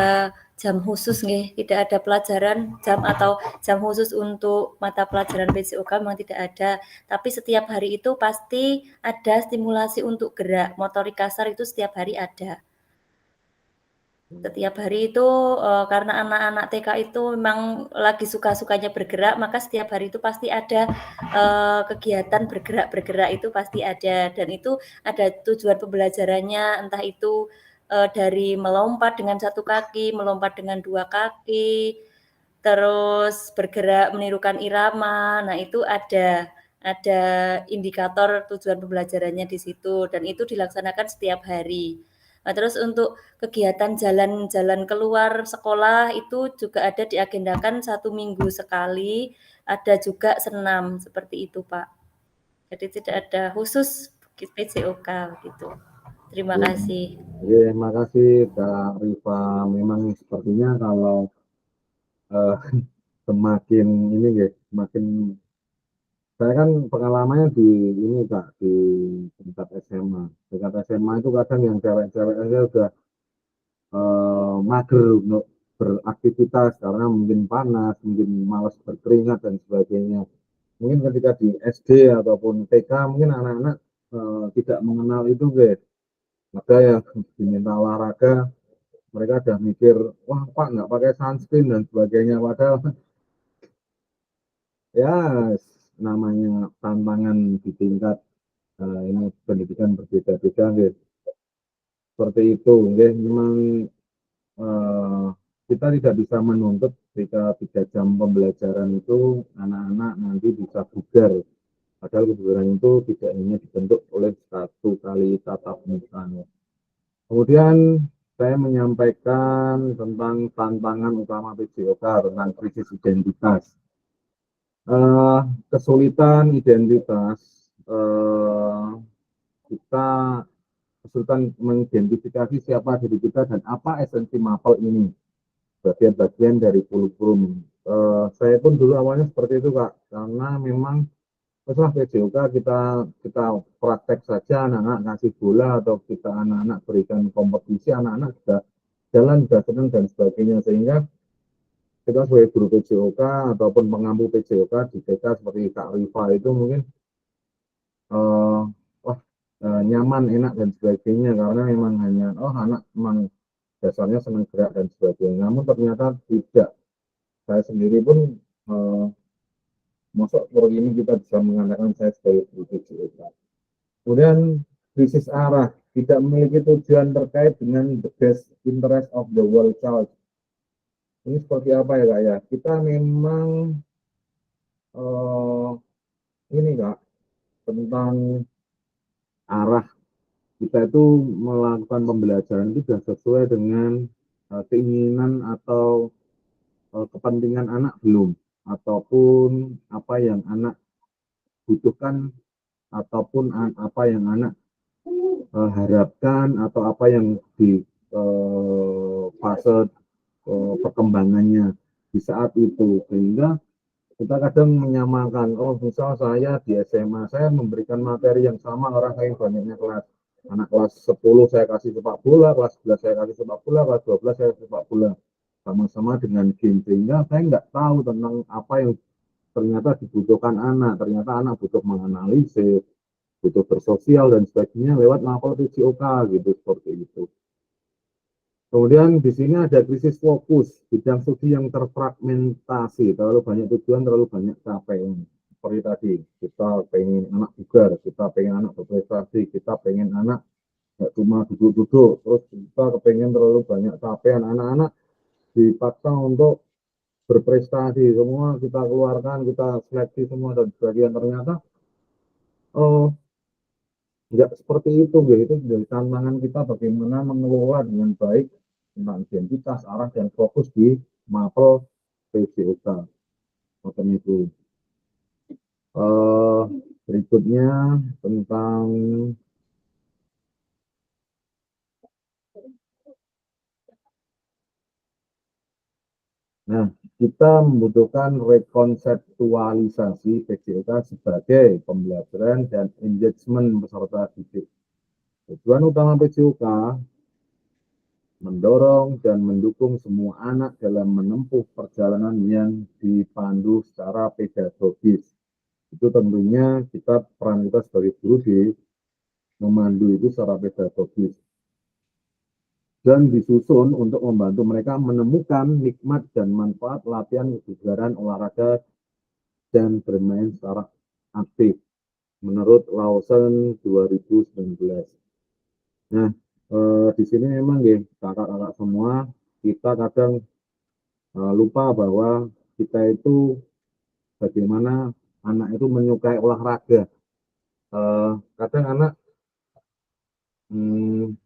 jam khusus nggih, tidak ada pelajaran jam atau jam khusus untuk mata pelajaran PJOK memang tidak ada. Tapi setiap hari itu pasti ada stimulasi untuk gerak, motorik kasar itu setiap hari ada. Setiap hari itu, karena anak-anak TK itu memang lagi suka-sukanya bergerak, maka setiap hari itu pasti ada, kegiatan bergerak-bergerak itu pasti ada, dan itu ada tujuan pembelajarannya, entah itu, dari melompat dengan 1 kaki, melompat dengan 2 kaki, terus bergerak menirukan irama. Nah, itu ada indikator tujuan pembelajarannya di situ, dan itu dilaksanakan setiap hari. Nah, terus untuk kegiatan jalan-jalan keluar sekolah itu juga ada diagendakan 1 minggu sekali, ada juga senam, seperti itu, Pak. Jadi tidak ada khusus PJOK gitu. Terima kasih.
Oke, makasih Kak Rifa. Memang sepertinya kalau semakin ini ya, semakin saya kan pengalamannya di ini Kak, di tingkat SMA. Tingkat SMA itu kadang yang cewek-cewek aja udah mager untuk beraktivitas karena mungkin panas, mungkin malas berkeringat dan sebagainya. Mungkin ketika di SD ataupun TK mungkin anak-anak tidak mengenal itu guys. Ada yang diminta olahraga, mereka udah mikir, wah Pak nggak pakai sunscreen dan sebagainya. Padahal ya namanya tantangan di tingkat ini pendidikan berbeda-beda guys. Seperti itu, guys. Memang kita tidak bisa menuntut ketika 3 jam pembelajaran itu anak-anak nanti bisa bugar. Padahal kebugaran itu tidak hanya dibentuk oleh 1 kali tatap muka. Kemudian saya menyampaikan tentang tantangan utama PJOK tentang krisis identitas. Kesulitan identitas, kita kesulitan mengidentifikasi siapa diri kita dan apa esensi mapel ini, bagian-bagian dari kurikulum. Saya pun dulu awalnya seperti itu Kak, karena memang setelah PJOK kita praktek saja, anak-anak ngasih bola atau kita anak-anak berikan kompetisi, anak-anak sudah jalan, sudah senang dan sebagainya, sehingga kita sebagai guru PJOK ataupun pengampu PJOK di TK seperti Kak Rifa itu mungkin nyaman, enak dan sebagainya karena memang hanya anak memang dasarnya senang gerak dan sebagainya. Namun ternyata tidak. Saya sendiri pun masuk pro ini kita bisa mengatakan saya sebagai guru PJOK. Kemudian krisis arah, tidak memiliki tujuan terkait dengan the best interest of the world child. Ini seperti apa ya Kak ya? Kita memang ini Kak, tentang arah kita itu melakukan pembelajaran itu sudah sesuai dengan keinginan atau kepentingan anak belum, ataupun apa yang anak butuhkan, ataupun apa yang anak harapkan, atau apa yang di fase perkembangannya di saat itu. Sehingga kita kadang menyamakan, misal saya di SMA saya memberikan materi yang sama orang lain banyaknya kelas. Anak kelas 10 saya kasih sepak bola, kelas 11 saya kasih sepak bola, kelas 12 saya sepak bola. Sama-sama dengan game, sehingga saya nggak tahu tentang apa yang ternyata dibutuhkan anak. Ternyata anak butuh menganalisis, butuh bersosial dan sebagainya lewat mapel PJOK gitu, seperti itu. Kemudian di sini ada krisis fokus, bidang studi yang terfragmentasi, terlalu banyak tujuan, terlalu banyak capaian. Seperti tadi, kita pengen anak bugar, kita pengen anak berprestasi, kita pengen anak nggak cuma duduk-duduk, terus kita kepengen terlalu banyak capaian. Anak-anak dipaksa untuk berprestasi, semua kita keluarkan, kita seleksi semua dan sebagainya. Ternyata nggak seperti itu, itu jadi tantangan kita bagaimana mengelola dengan baik tentang identitas, arah dan fokus di mapel PJOK. Macam itu. Berikutnya tentang kita membutuhkan rekonseptualisasi PJOK sebagai pembelajaran dan engagement peserta didik. Tujuan utama PJOK mendorong dan mendukung semua anak dalam menempuh perjalanan yang dipandu secara pedagogis. Itu tentunya peran kita sebagai guru di memandu itu secara pedagogis. Dan disusun untuk membantu mereka menemukan nikmat dan manfaat latihan kebugaran olahraga dan bermain secara aktif menurut Lawson 2019. Nah, di sini memang ya kakak-kakak semua kita kadang lupa bahwa kita itu bagaimana anak itu menyukai olahraga. Kadang anak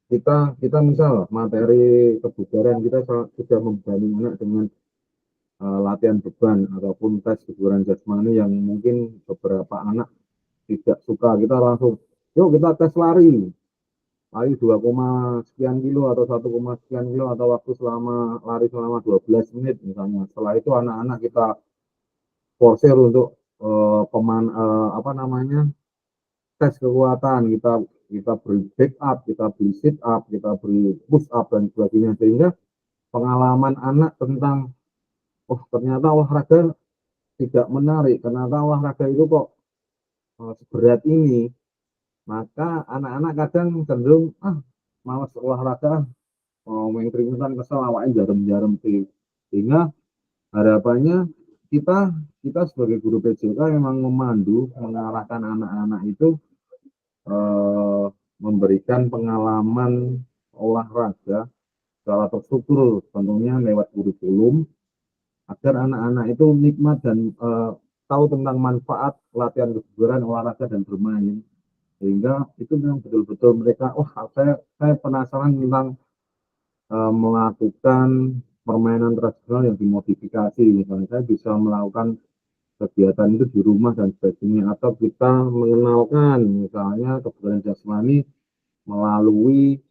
kita misal materi kebugaran kita sudah membebani anak dengan latihan beban ataupun tes kebugaran jasmani yang mungkin beberapa anak tidak suka, kita langsung yuk kita tes lari 2, sekian kilo atau 1, sekian kilo atau waktu lari selama 12 menit misalnya. Setelah itu anak-anak kita forsir untuk tes kekuatan, kita beri back up, kita beri sit up, kita beri push up dan sebagainya, sehingga pengalaman anak tentang ternyata olahraga tidak menarik, ternyata olahraga itu kok seberat ini, maka anak-anak kadang cenderung malas olahraga, main keringetan, kesel, awaknya jarem-jarem sih. Sehingga harapannya kita sebagai guru PJK memang memandu, mengarahkan anak-anak itu memberikan pengalaman olahraga secara terstruktur, tentunya lewat kurikulum, agar anak-anak itu nikmat dan tahu tentang manfaat latihan kebugaran, olahraga dan bermain, sehingga itu memang betul-betul mereka saya penasaran tentang melakukan permainan tradisional yang dimodifikasi. Misalnya saya bisa melakukan kegiatan itu di rumah dan sebagainya, atau kita mengenalkan misalnya kebugaran jasmani melalui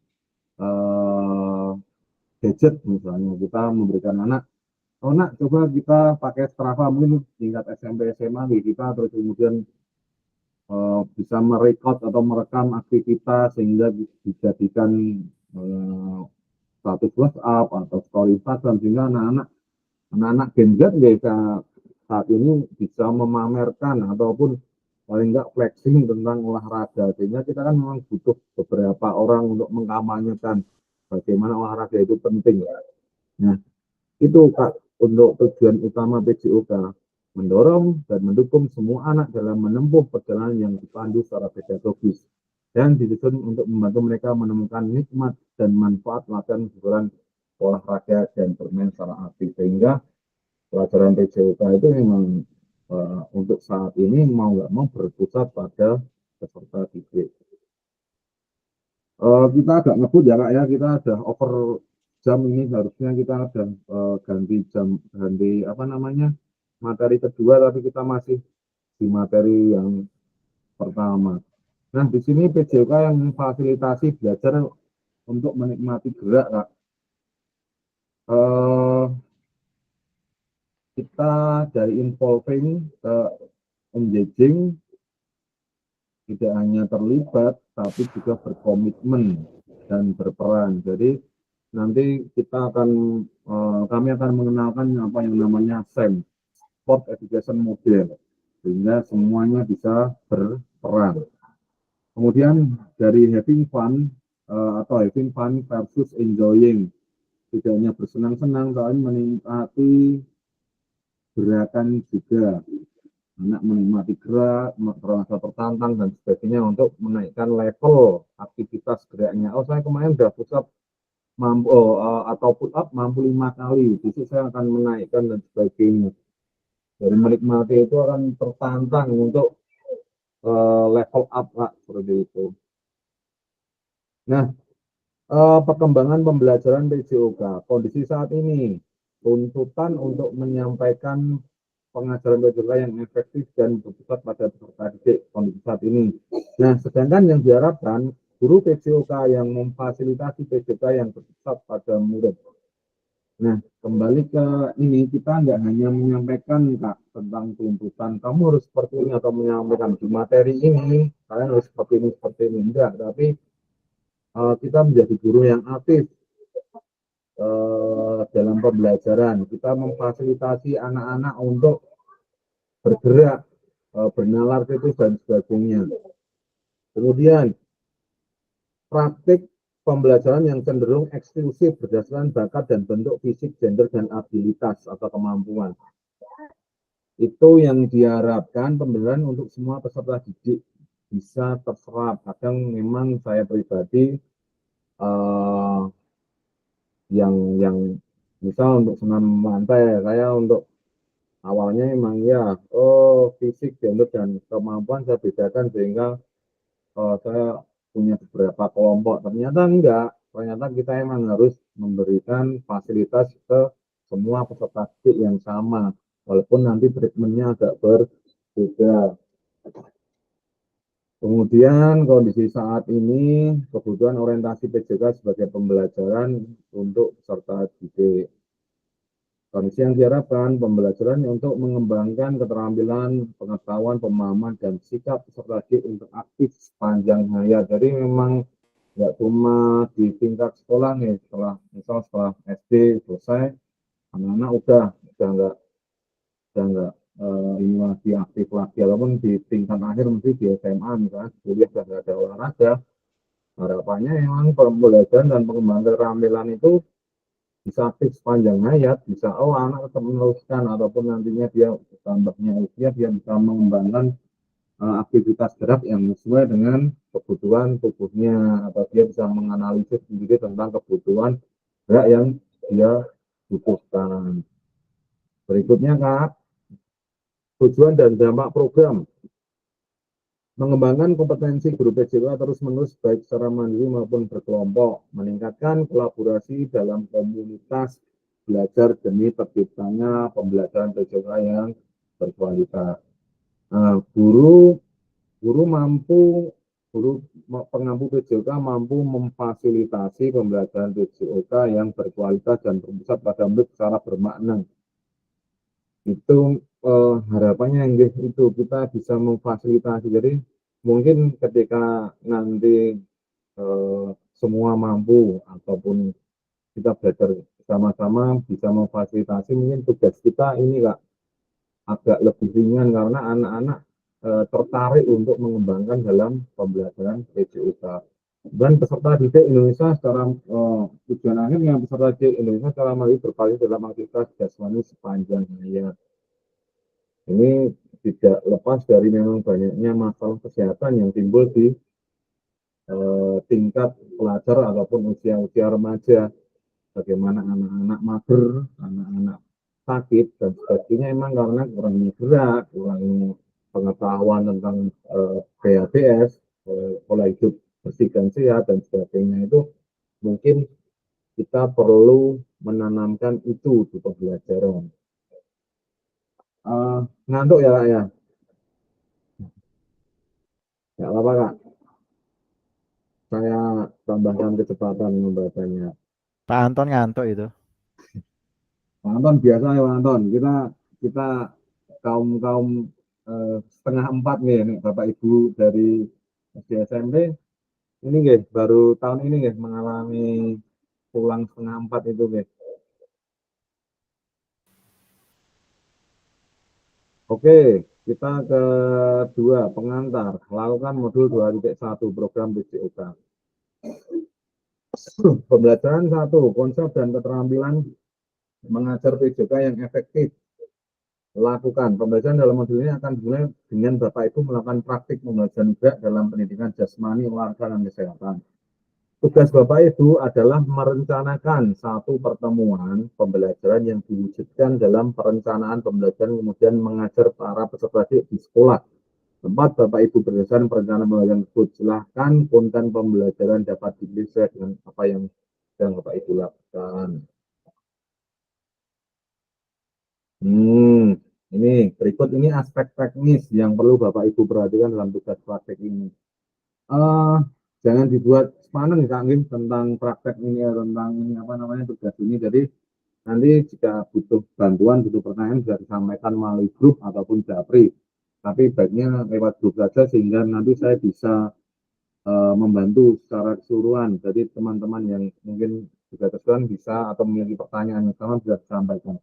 gadget. Misalnya kita memberikan anak, nak coba kita pakai Strava, mungkin tingkat SMP SMA kita, terus kemudian bisa merekod atau merekam aktivitas sehingga dijadikan status WhatsApp atau story Instagram, sehingga anak-anak Gen Z saat ini bisa memamerkan ataupun paling enggak flexing tentang olahraga, sehingga kita kan memang butuh beberapa orang untuk mengkampanyekan bagaimana olahraga itu penting. Nah, itu Kak, untuk tujuan utama PJOK, mendorong dan mendukung semua anak dalam menempuh perjalanan yang dipandu secara pedagogis dan disusun untuk membantu mereka menemukan nikmat dan manfaat latihan kebugaran olahraga dan bermain secara aktif. Sehingga pelajaran PJOK itu memang untuk saat ini mau nggak mau berpusat pada peserta didik. Kita agak ngebut ya Kak ya, kita ada over jam ini, harusnya kita ada ganti materi kedua, tapi kita masih di materi yang pertama. Nah, di sini PJOK yang memfasilitasi belajar untuk menikmati gerak Kak. Kita dari involving ke engaging, tidak hanya terlibat tapi juga berkomitmen dan berperan. Jadi nanti kami akan mengenalkan apa yang namanya SEM, Sport Education Model, sehingga semuanya bisa berperan. Kemudian dari having fun versus enjoying, tidak hanya bersenang-senang tapi menikmati gerakan juga. Anak menikmati gerak, merasa tertantang dan sebagainya untuk menaikkan level aktivitas geraknya. Saya kemarin udah push up atau put up mampu 5 kali, besok saya akan menaikkan dan sebagainya. Dari menikmati itu akan tertantang untuk level up Kak, seperti itu. Nah, perkembangan pembelajaran PJOK kondisi saat ini, tuntutan untuk menyampaikan pengajaran PJOK yang efektif dan berpusat pada peserta didik kondisi saat ini. Nah, sedangkan yang diharapkan guru PJOK yang memfasilitasi PJOK yang berpusat pada murid. Nah, kembali ke ini, kita nggak hanya menyampaikan Kak tentang tuntutan kamu harus seperti ini atau menyampaikan di materi ini kalian harus seperti ini enggak, tapi kita menjadi guru yang aktif dalam pembelajaran. Kita memfasilitasi anak-anak untuk bergerak, bernalar kritis dan sebagainya. Kemudian praktik pembelajaran yang cenderung eksklusif berdasarkan bakat dan bentuk fisik, gender, dan abilitas atau kemampuan. Itu yang diharapkan pembelajaran untuk semua peserta didik bisa terserap. Kadang memang saya pribadi yang misal untuk senam lantai, saya untuk awalnya emang ya fisik, gender, dan kemampuan saya bedakan sehingga saya punya beberapa kelompok. Ternyata enggak, ternyata kita emang harus memberikan fasilitas ke semua peserta didik yang sama, walaupun nanti treatmentnya agak berbeda. Kemudian kondisi saat ini, kebutuhan orientasi PJK sebagai pembelajaran untuk peserta didik. Kondisi yang diharapkan pembelajaran untuk mengembangkan keterampilan, pengetahuan, pemahaman, dan sikap peserta didik untuk aktif sepanjang hayat. Jadi memang nggak cuma di tingkat sekolah nih, setelah SD selesai, anak-anak udah nggak ini lagi aktif lagi, walaupun di tingkat akhir mesti di SMA misalnya kuliah sudah nggak ada olahraga. Harapannya memang pembelajaran dan pengembangan keterampilan itu bisa aktif sepanjang hayat, bisa anak tetap meneruskan ataupun nantinya dia tambahnya usia dia bisa mengembangkan aktivitas gerak yang sesuai dengan kebutuhan tubuhnya, atau dia bisa menganalisis sendiri tentang kebutuhan gerak yang dia butuhkan. Berikutnya Kak, tujuan dan dampak program mengembangkan kompetensi guru PJK terus-menerus baik secara mandiri maupun berkelompok, meningkatkan kolaborasi dalam komunitas belajar demi terciptanya pembelajaran PJK yang berkualitas. Guru pengampu PJK mampu memfasilitasi pembelajaran PJK yang berkualitas dan berpusat pada murid secara bermakna. Itu harapannya itu kita bisa memfasilitasi. Jadi mungkin ketika nanti semua mampu ataupun kita belajar bersama-sama bisa memfasilitasi, mungkin tugas kita ini Kak agak lebih ringan karena anak-anak tertarik untuk mengembangkan dalam pembelajaran PJK. Dan peserta didik Indonesia secara tujuan akhirnya peserta didik Indonesia secara mandiri berpartisipasi dalam aktivitas jasmani sepanjang hayat. Ini tidak lepas dari memang banyaknya masalah kesehatan yang timbul di tingkat pelajar ataupun usia-usia remaja. Bagaimana anak-anak mager, anak-anak sakit, dan sebagainya emang karena kurangnya gerak, kurangnya pengetahuan tentang PHBS, pola hidup bersih dan sehat, dan sebagainya. Itu mungkin kita perlu menanamkan itu di pembelajaran. Ngantuk ya Kak ya? Ya apa-apa Kak? Saya tambahkan kecepatan membacanya.
Pak Anton ngantuk itu.
Pak Anton biasa ya Pak Anton. Kita kaum 3:30 nih Bapak Ibu dari SD SMP ini guys, baru tahun ini guys mengalami pulang 3:30 itu guys. Oke, kita kedua, pengantar. Lakukan modul 2.1 program PJOK. Pembelajaran 1, konsep dan keterampilan mengajar PJOK yang efektif. Lakukan. Pembelajaran dalam modul ini akan dimulai dengan Bapak Ibu melakukan praktik pembelajaran gerak dalam pendidikan jasmani, olahraga, dan kesehatan. Tugas Bapak Ibu adalah merencanakan satu pertemuan pembelajaran yang diwujudkan dalam perencanaan pembelajaran, kemudian mengajar para peserta didik di sekolah. Tempat Bapak Ibu berdasarkan perencanaan pembelajaran tersebut, silahkan konten pembelajaran dapat dipilih sesuai dengan apa yang sedang Bapak Ibu lakukan. Ini berikut ini aspek teknis yang perlu Bapak Ibu perhatikan dalam tugas praktek ini. Jangan dibuat sepaneng tentang praktek ini, tentang tugas ini. Jadi nanti jika butuh bantuan, butuh pertanyaan bisa disampaikan melalui grup ataupun japri. Tapi baiknya lewat grup saja sehingga nanti saya bisa membantu secara keseluruhan. Jadi teman-teman yang mungkin juga teman bisa atau memiliki pertanyaan yang sama bisa disampaikan.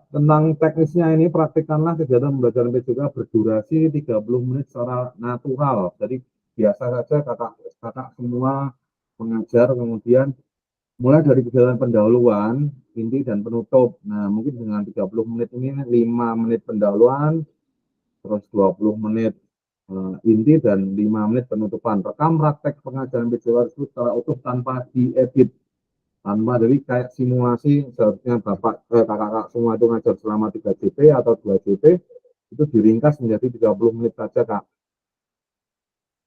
Tentang teknisnya ini praktikkanlah kegiatan pembelajaran PJK berdurasi 30 menit secara natural. Jadi biasa saja kakak semua mengajar, kemudian mulai dari kegiatan pendahuluan, inti dan penutup. Nah, mungkin dengan 30 menit ini 5 menit pendahuluan, terus 20 menit inti dan 5 menit penutupan. Rekam praktek pengajaran PJK tersebut secara utuh tanpa diedit. Jadi kayak simulasi, seharusnya kakak-kakak semua itu ngajar selama 3 JP atau 2 JP, itu diringkas menjadi 30 menit saja, Kak.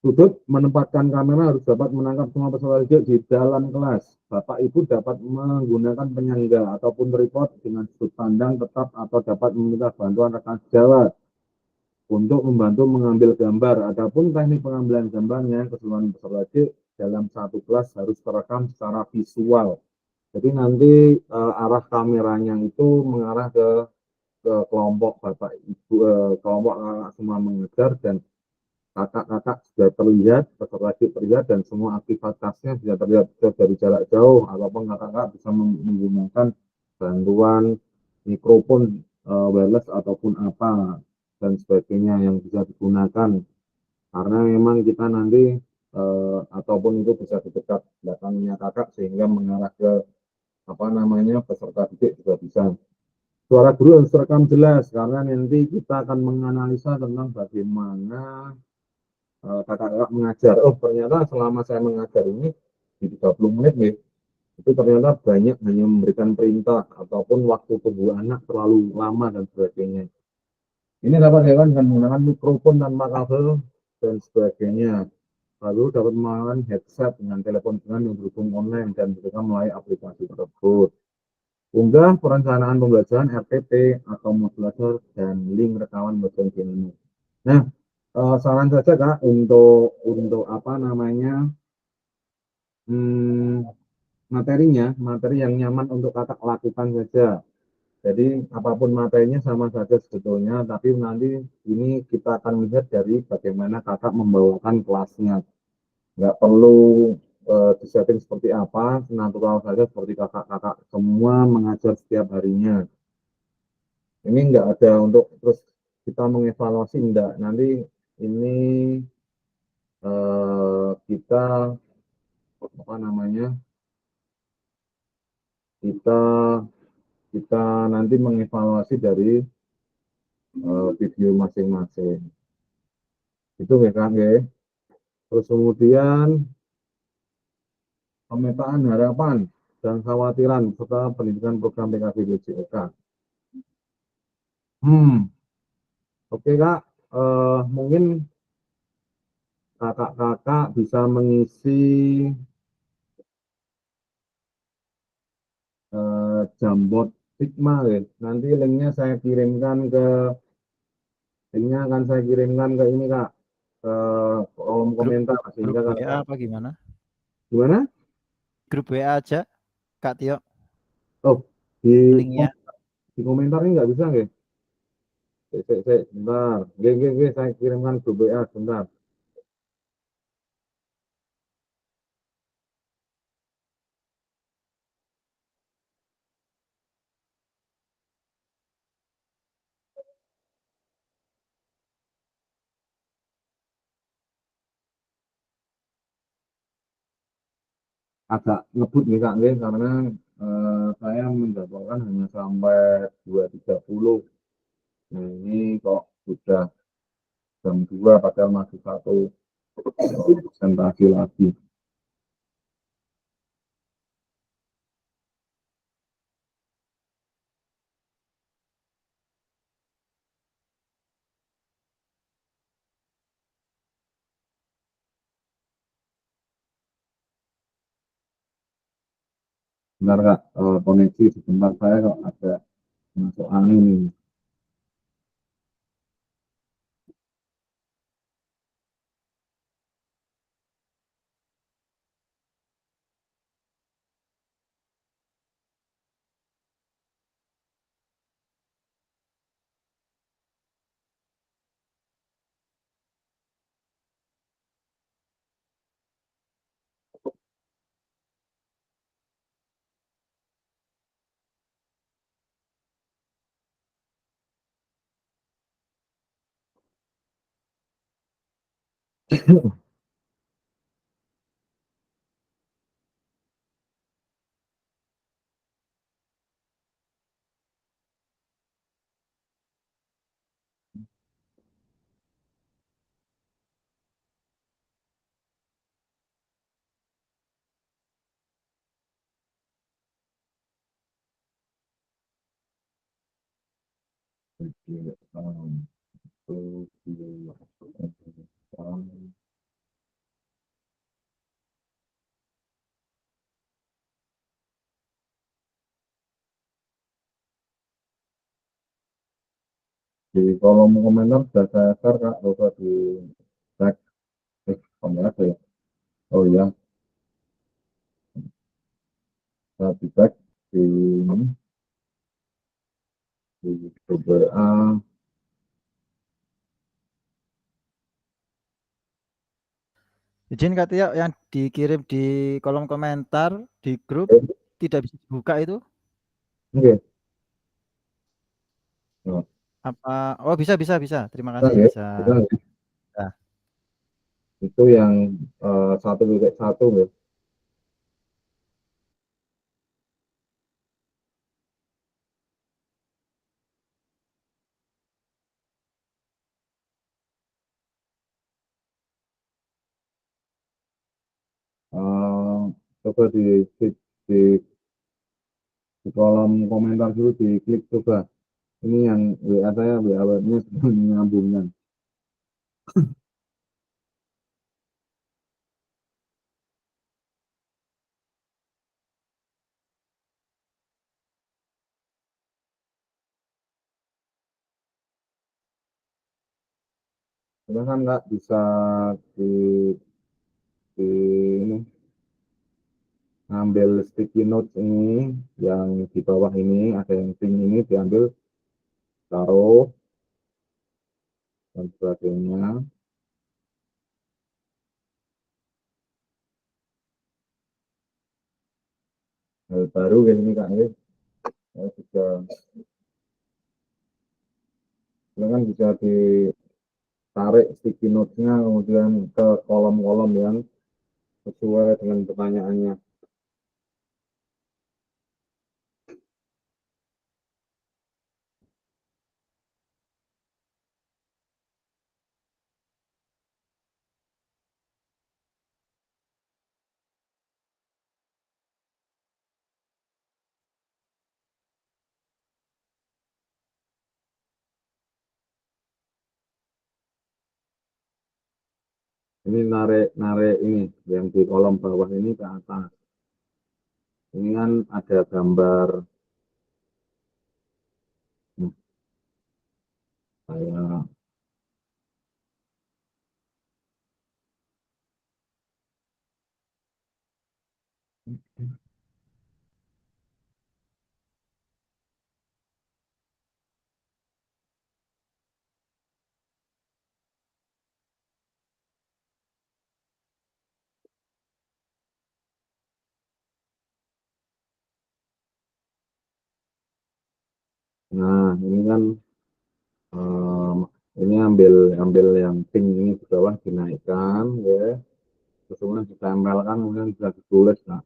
Sudut menempatkan kamera harus dapat menangkap semua peserta didik di dalam kelas. Bapak Ibu dapat menggunakan penyangga ataupun tripod dengan sudut pandang tetap atau dapat meminta bantuan rekan sejawat untuk membantu mengambil gambar. Adapun teknik pengambilan gambarnya, keseluruhan peserta didik dalam satu kelas harus terekam secara visual. Jadi nanti arah kameranya itu mengarah ke kelompok Bapak Ibu, kelompok kakak semua mengajar, dan kakak-kakak sudah terlihat, peserta didik terlihat, dan semua aktivitasnya bisa terlihat dari jarak jauh, ataupun kakak-kakak bisa menggunakan bantuan mikrofon wireless ataupun apa dan sebagainya yang bisa digunakan, karena memang kita nanti ataupun itu bisa di dekat belakangnya kakak sehingga mengarah ke peserta didik juga bisa. Suara guru harus terekam jelas karena nanti kita akan menganalisa tentang bagaimana kakak-kakak mengajar. Oh, ternyata selama saya mengajar ini di 30 menit nih, itu ternyata banyak hanya memberikan perintah ataupun waktu tunggu anak terlalu lama dan sebagainya. Ini dapat dilakukan dengan menggunakan mikrofon tanpa kabel dan sebagainya. Lalu dapat menggunakan headset dengan telepon genggam yang berhubung online dan juga melalui aplikasi tersebut. Unggah perencanaan pembelajaran RPT atau modulator dan link rekaman pembelajaran ini. Nah, saran saja Kak untuk materi yang nyaman untuk kakak lakukan saja. Jadi apapun materinya sama saja sebetulnya, tapi nanti ini kita akan melihat dari bagaimana kakak membawakan kelasnya. Nggak perlu disetting seperti apa, natural saja seperti kakak-kakak semua mengajar setiap harinya. Ini nggak ada untuk terus kita mengevaluasi, enggak. Nanti ini kita kita kita nanti mengevaluasi dari video masing-masing. Itu ya kan ya. Terus kemudian pemetaan harapan dan khawatiran serta pendidikan program PKB BJK. Oke Kak, mungkin kakak-kakak bisa mengisi Jamboard Sigma ya. Nanti linknya akan saya kirimkan ke ini Kak, ke kolom komentar sehingga
Grup WA
kakak.
apa gimana?
Gimana?
Grup WA aja, Kak Tio,
Oh, di
linknya.
di komentar ini nggak bisa nggak? Sebentar. Oke, saya kirimkan ke WA sebentar. Agak ngebut nih Kak, nggih, karena saya menjadwalkan hanya sampai 2.30. Nah, ini kok sudah jam 2 padahal masih satu presentasi lagi. Benar Kak, koneksi sebentar saya kok ada masuk angin ini. Di kolom komentar sudah saya share Kak, coba di cek. Komentar ya. Oh iya, saya di cek di ini, di grup WA.
Izin Kak Tio, yang dikirim di kolom komentar di grup tidak bisa dibuka itu
Oke. Nah,
apa? Oh bisa bisa bisa. Terima
bisa
kasih
ya,
bisa.
bisa ya.
Nah,
Itu yang 1.1 ya. Coba di, di kolom komentar dulu diklik coba. Ini yang WA saya, WA webnya sedang menyambungkan. Silahkan Kak, bisa di, di ini, ngambil sticky notes ini, yang di bawah ini, ada yang pink ini, diambil, taruh, dan sebagainya. Hal baru kayak ini Kak, ya. Saya juga, silahkan bisa ditarik sticky notes-nya, kemudian ke kolom-kolom yang sesuai dengan pertanyaannya. Ini narik ini yang di kolom bawah ini ke atas. Ini kan ada gambar kayak nah ini kan ini ambil ambil yang pink ini di bawah dinaikkan ya, terus kemudian ditempelkan, kemudian bisa ditulis nah.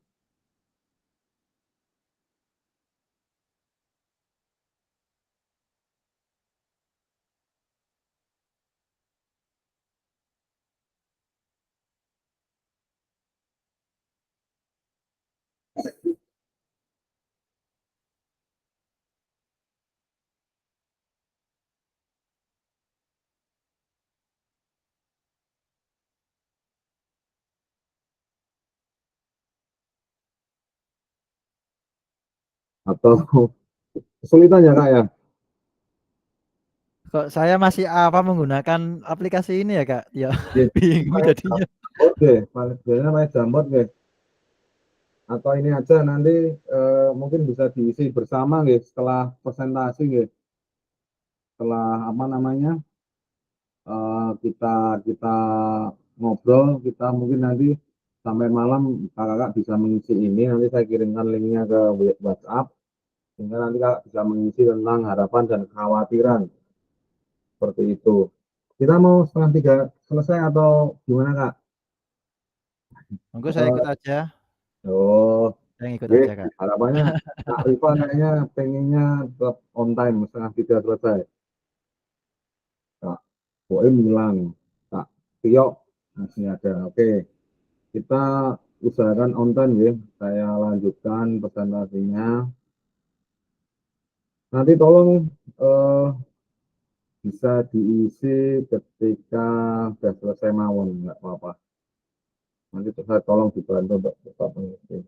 Atau kesulitan ya Kak ya.
kok saya masih apa menggunakan aplikasi ini ya Kak? Ya
Ya,
bingung jadinya.
oke, biasanya pakai Jamboard ya. Atau ini aja nanti mungkin bisa diisi bersama ya setelah presentasi ya. Setelah apa namanya? Kita kita ngobrol, kita mungkin nanti sampai malam kakak bisa mengisi ini, nanti saya kirimkan linknya ke WhatsApp, sehingga nanti kakak bisa mengisi tentang harapan dan kekhawatiran, seperti itu. Kita mau 2:30 selesai atau gimana, Kak?
Monggo saya ikut aja.
Oh,
Saya ngikut
oke.
aja, Kak.
Harapannya Kak Rifa kayaknya pengennya tetap on time 2:30 selesai. Kak Boim bilang, Kak Tio masih ada. Oke, kita usahakan on time ya. Saya lanjutkan presentasinya. Nanti tolong bisa diisi ketika sudah selesai mawon, nggak apa-apa. Nanti saya tolong dibantu untuk tetap mengisi.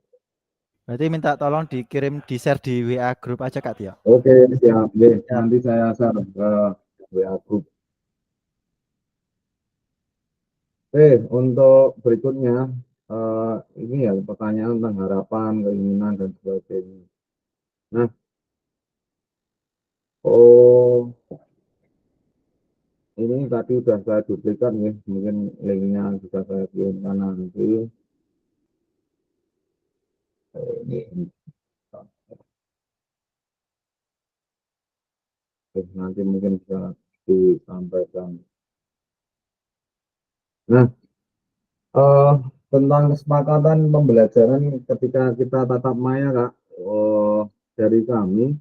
Berarti minta tolong dikirim di share di WA grup aja, Kak Tio.
Oke, siap. Oke,
Siap.
nanti saya share ke WA group. Oke, untuk berikutnya, ini ya pertanyaan tentang harapan, keinginan, dan sebagainya. Nah, ini tadi sudah saya duplikat ya, mungkin linknya bisa saya kirimkan nanti. Ini. Nanti mungkin bisa disampaikan. Nah, tentang kesepakatan pembelajaran ketika kita tatap maya, Kak, dari kami,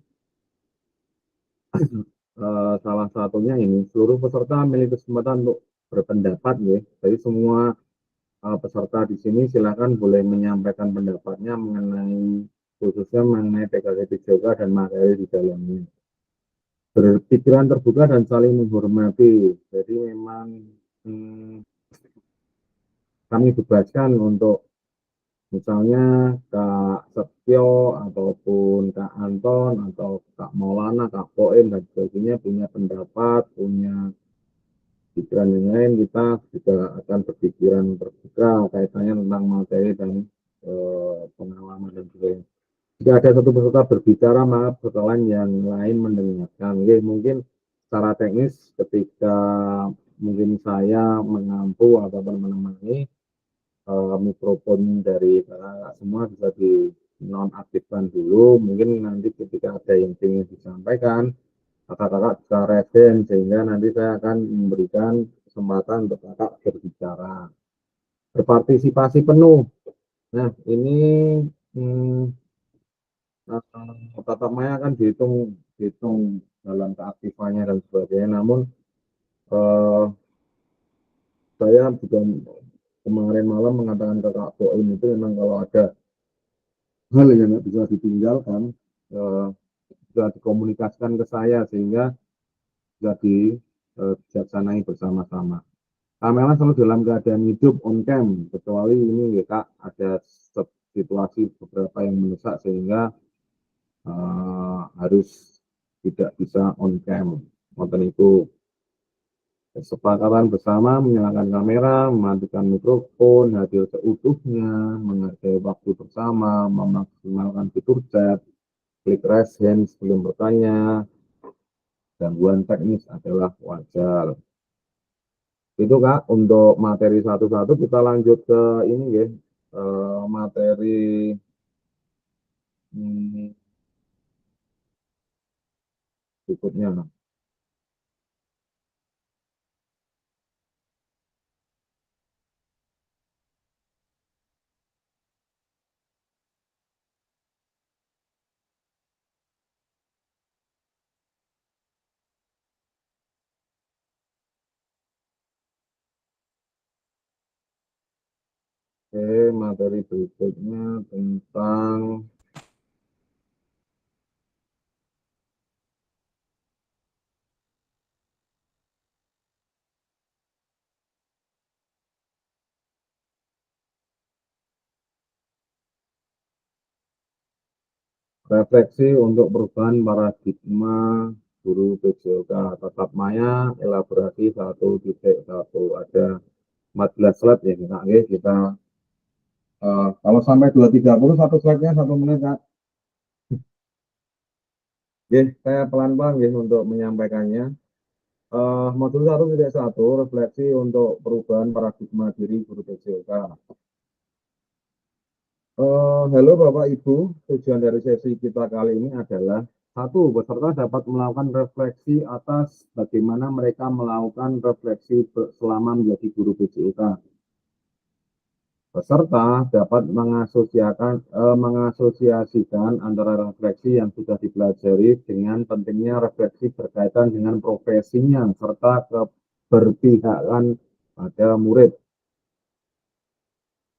salah satunya ini, seluruh peserta memiliki kesempatan untuk berpendapat ya. Jadi semua peserta di sini silakan boleh menyampaikan pendapatnya mengenai khususnya mengenai PKK3K dan materi di dalamnya. Berpikiran terbuka dan saling menghormati. Jadi memang kami bebaskan untuk misalnya Kak Setio ataupun Kak Anton atau Kak Maulana, Kak Poem dan sebagainya punya pendapat, punya pikiran yang lain, kita juga akan berpikiran terbuka kaitannya tentang materi dan pengalaman dan sebagainya. Jika ada satu peserta berbicara, maka peserta lain yang lain mendengarkan. Oke, mungkin secara teknis ketika mungkin saya mengampu ataupun menemani, mikrofon dari kakak semua bisa di nonaktifkan dulu. Mungkin nanti ketika ada yang ingin disampaikan, kakak-kakak bisa resen sehingga nanti saya akan memberikan kesempatan untuk kakak berbicara. Berpartisipasi penuh. Nah, ini tatap maya kan dihitung dalam keaktifannya dan sebagainya. Namun saya juga kemarin malam mengatakan ke Kak Boim itu memang kalau ada hal yang nggak bisa ditinggalkan bisa dikomunikasikan ke saya sehingga bisa dijaksanai bersama-sama. Kamera selalu dalam keadaan hidup on cam, kecuali ini ya Kak, ada situasi beberapa yang mendesak sehingga harus tidak bisa on cam. Konten itu kesepakatan bersama menyalakan kamera, mematikan mikrofon, hadir seutuhnya, menghargai waktu bersama, memaksimalkan fitur chat, klik raise hand sebelum bertanya, gangguan teknis adalah wajar. Itu Kak, untuk materi satu-satu kita lanjut ke ini ya, materi berikutnya. Oke, materi berikutnya tentang refleksi untuk perubahan paradigma guru PJOK tatap maya, elaborasi 1.1. Ada 14 slide ya Kak. Oke, kita kalau sampai 2.30 satu slide-nya 1 menit Kak. Oke, saya pelan-pelan ya untuk menyampaikannya. Modul 1.1, refleksi untuk perubahan paradigma diri guru PJOK. Halo Bapak Ibu, tujuan dari sesi kita kali ini adalah Satu, peserta dapat melakukan refleksi atas bagaimana mereka melakukan refleksi selama menjadi guru BJUK. Peserta dapat mengasosiasikan antara refleksi yang sudah dipelajari dengan pentingnya refleksi berkaitan dengan profesinya serta keberpihakan pada murid.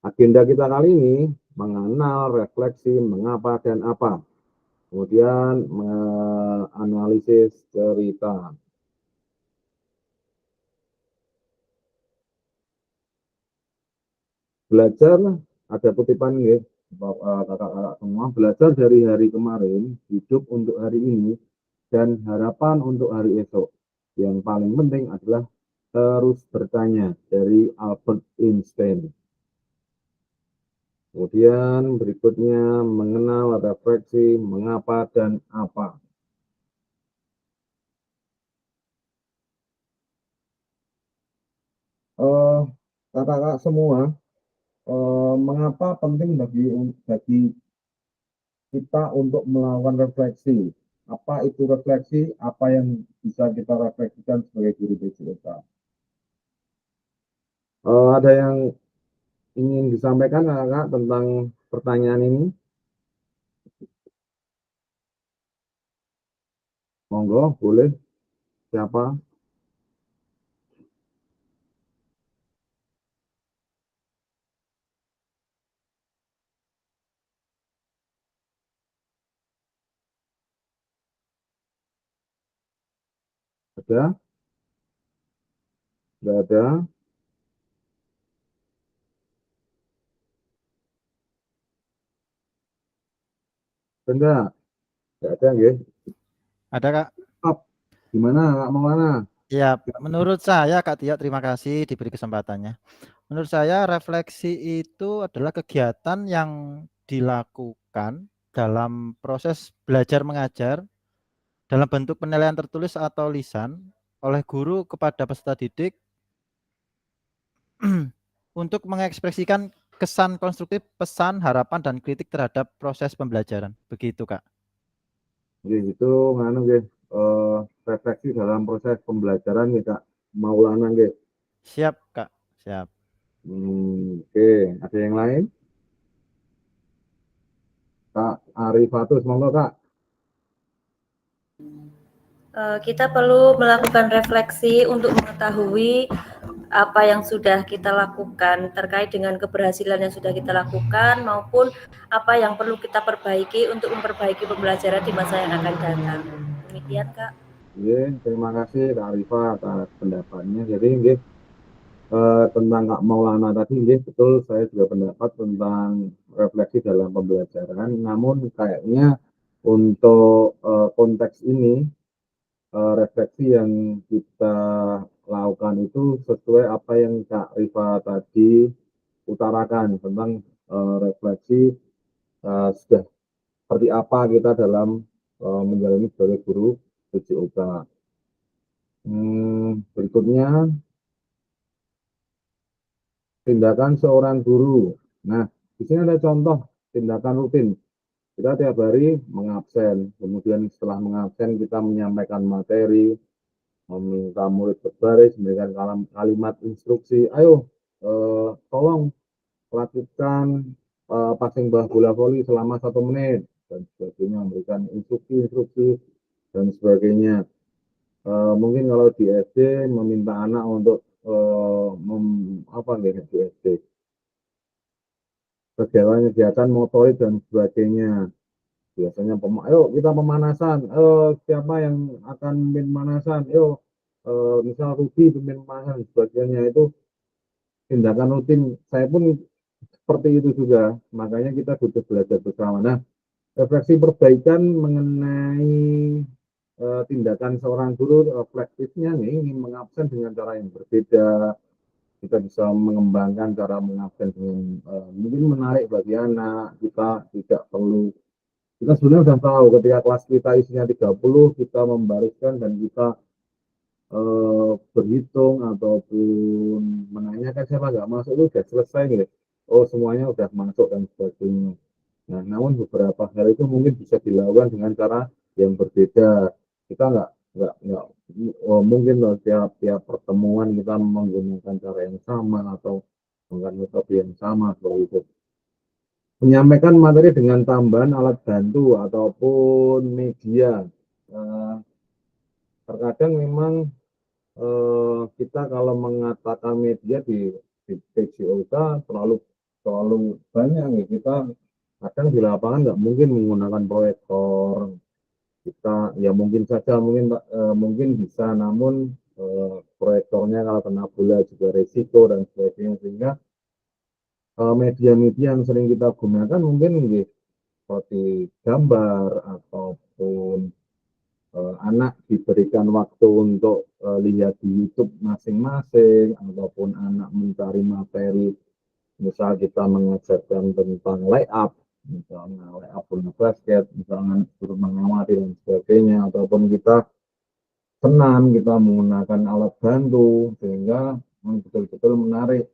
Agenda kita kali ini mengenal refleksi mengapa dan apa. Kemudian menganalisis cerita. Belajar, ada kutipan ya, kakak-kakak semua, belajar dari hari kemarin, hidup untuk hari ini, dan harapan untuk hari esok. Yang paling penting adalah terus bertanya, dari Albert Einstein. Kemudian berikutnya mengenal refleksi mengapa dan apa. Kakak-kakak semua, mengapa penting bagi kita untuk melakukan refleksi? Apa itu refleksi? Apa yang bisa kita refleksikan sebagai guru BJUK? Ada yang ingin disampaikan kakak tentang pertanyaan ini? Monggo, boleh. Siapa? Ada? Tidak ada? Benda? Tidak ada, ya?
Ada Kak?
Gimana Kak Maulana?
Ya, menurut saya Kak Tio, terima kasih diberi kesempatannya. Menurut saya refleksi itu adalah kegiatan yang dilakukan dalam proses belajar mengajar dalam bentuk penilaian tertulis atau lisan oleh guru kepada peserta didik untuk mengekspresikan kesan konstruktif, pesan, harapan, dan kritik terhadap proses pembelajaran. Begitu Kak.
Jadi itu refleksi dalam proses pembelajaran ya Kak Maulana nggih.
Siap Kak, siap.
Oke, ada yang lain? Kak Arifatus, monggo Kak.
Kita perlu melakukan refleksi untuk mengetahui apa yang sudah kita lakukan terkait dengan keberhasilan yang sudah kita lakukan maupun apa yang perlu kita perbaiki untuk memperbaiki pembelajaran di masa yang akan datang. Demikian Kak.
Iya, terima kasih Kak Arifa atas pendapatnya. Jadi nggih, tentang Kak Maulana tadi nggih, betul saya juga pendapat tentang refleksi dalam pembelajaran. Namun kayaknya untuk konteks ini refleksi yang kita lakukan itu sesuai apa yang Kak Rifa tadi utarakan tentang refleksi sudah seperti apa kita dalam menjalani sebagai guru BJUK. Berikutnya, tindakan seorang guru. Nah, di sini ada contoh tindakan rutin. Kita tiap hari mengabsen, kemudian setelah mengabsen kita menyampaikan materi, meminta murid berbaris, memberikan kalimat instruksi, ayo tolong lakukan passing bola voli selama 1 menit, dan sebagainya, memberikan instruksi-instruksi, dan sebagainya. Mungkin kalau di SD meminta anak untuk di SD, kegiatan motorik dan sebagainya. Biasanya ayo kita pemanasan, siapa yang akan memimpin pemanasan, misal Ruby pimpin pemanasan, sebagainya. Itu tindakan rutin. Saya pun seperti itu juga, makanya kita butuh belajar bersama. Nah, refleksi perbaikan mengenai tindakan seorang guru, refleksifnya nih, ingin mengabsen dengan cara yang berbeda. Kita bisa mengembangkan cara mengabsen dengan mungkin menarik bagi anak. Kita tidak perlu, kita sebenarnya sudah tahu ketika kelas kita isinya 30, kita membariskan dan kita berhitung ataupun menanyakan siapa nggak masuk itu sudah selesai nih. Oh, semuanya sudah masuk dan sebagainya. Nah, namun beberapa hal itu mungkin bisa dilakukan dengan cara yang berbeda. Kita nggak mungkin loh tiap pertemuan kita menggunakan cara yang sama atau menggunakan metode yang sama seperti itu. Menyampaikan materi dengan tambahan alat bantu ataupun media. Terkadang memang kita kalau mengatakan media di PJOK terlalu banyak nih. Kita kadang di lapangan nggak mungkin menggunakan proyektor. Kita ya mungkin saja mungkin bisa, namun proyektornya kalau kena bola juga resiko dan sebagainya, sehingga media-media yang sering kita gunakan mungkin seperti gambar ataupun anak diberikan waktu untuk lihat di YouTube masing-masing, ataupun anak mencari materi, misal kita mengajarkan tentang layup, misalnya layup bola basket, misalnya suruh mengamati dan sebagainya, ataupun kita senam, kita menggunakan alat bantu, sehingga betul-betul menarik,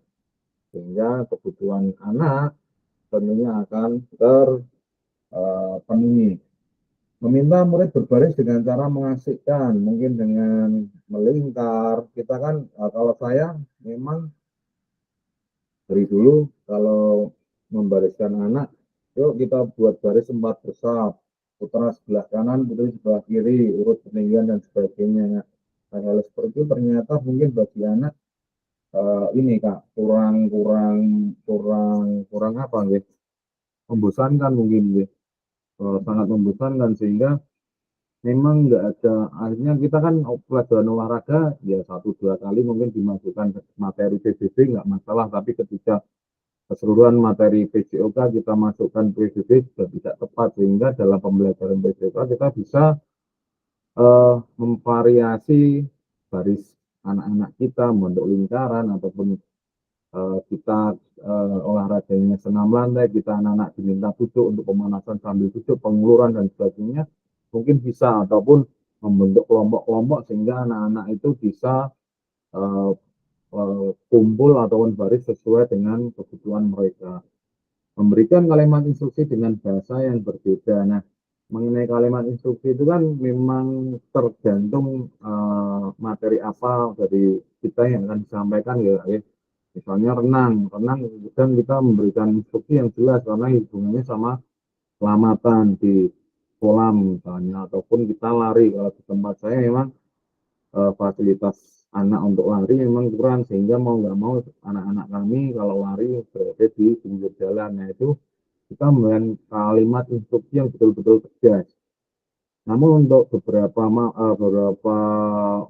sehingga kebutuhan anak tentunya akan terpenuhi. Meminta murid berbaris dengan cara mengasihkan, mungkin dengan melingkar. Kita kan, kalau saya memang dari dulu kalau membariskan anak, yuk kita buat baris 4 bersab, putra sebelah kanan, putri sebelah kiri, urut ketinggian dan sebagainya. Nah, hal seperti itu ternyata mungkin bagi anak ini Kak, kurang apa gitu, membosankan mungkin gitu. Sangat membosankan, sehingga memang nggak ada, akhirnya kita kan pelajaran olahraga ya 1-2 kali mungkin dimasukkan materi PBB nggak masalah, tapi ketika keseluruhan materi PJOK kita masukkan PBB juga tidak tepat, sehingga dalam pembelajaran PJOK kita bisa memvariasi baris anak-anak kita membentuk lingkaran, ataupun kita olahraganya senam lantai, kita anak-anak diminta duduk untuk pemanasan sambil duduk, penguluran dan sebagainya, mungkin bisa, ataupun membentuk kelompok-kelompok sehingga anak-anak itu bisa kumpul ataupun baris sesuai dengan kebutuhan mereka. Memberikan kalimat instruksi dengan bahasa yang berbeda. Nah, mengenai kalimat instruksi itu kan memang tergantung materi apa dari kita yang akan disampaikan ya. Misalnya renang kadang kita memberikan instruksi yang jelas karena hubungannya sama selamatan di kolam misalnya, ataupun kita lari. Kalau di tempat saya memang fasilitas anak untuk lari memang kurang, sehingga mau nggak mau anak-anak kami kalau lari berada di pinggir jalan. Nah, itu kita memberikan kalimat instruksi yang betul-betul tegas. Namun untuk beberapa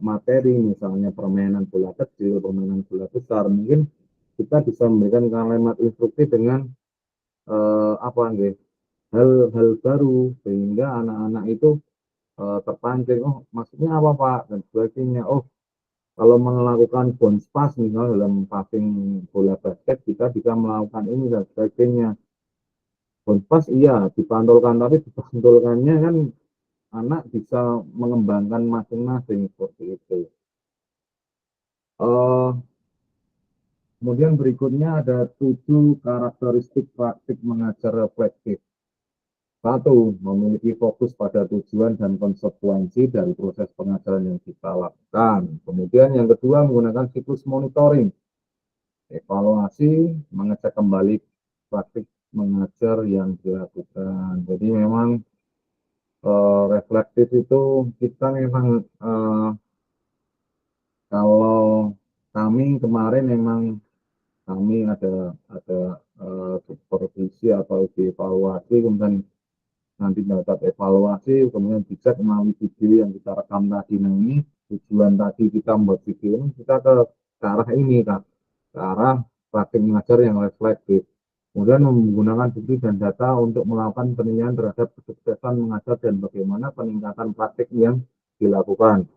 materi, misalnya permainan bola kecil, permainan bola besar, mungkin kita bisa memberikan kalimat instruksi dengan hal-hal baru, sehingga anak-anak itu terpancing, oh maksudnya apa Pak, dan sebagainya. Oh, kalau melakukan bounce pass misalnya dalam passing bola basket, kita bisa melakukan ini dan sebagainya. Bounce pass iya dipantulkan, tapi dipantulkannya kan anak bisa mengembangkan masing-masing seperti itu. Kemudian berikutnya ada 7 karakteristik praktik mengajar reflektif. 1. Memiliki fokus pada tujuan dan konsekuensi dari proses pengajaran yang kita lakukan. Kemudian yang kedua, menggunakan siklus monitoring, evaluasi, mengecek kembali praktik mengajar yang dilakukan. Jadi memang reflektif itu kita memang kalau kami kemarin memang kami ada supervisi atau dievaluasi, kemudian nanti dapat evaluasi, kemudian dicek melalui video yang kita rekam tadi. Nah, ini tujuan tadi kita membuat video ini, kita ke arah ini Kak, ke arah praktik mengajar yang reflektif. Kemudian menggunakan bukti dan data untuk melakukan penilaian terhadap kesuksesan mengajar dan bagaimana peningkatan praktik yang dilakukan.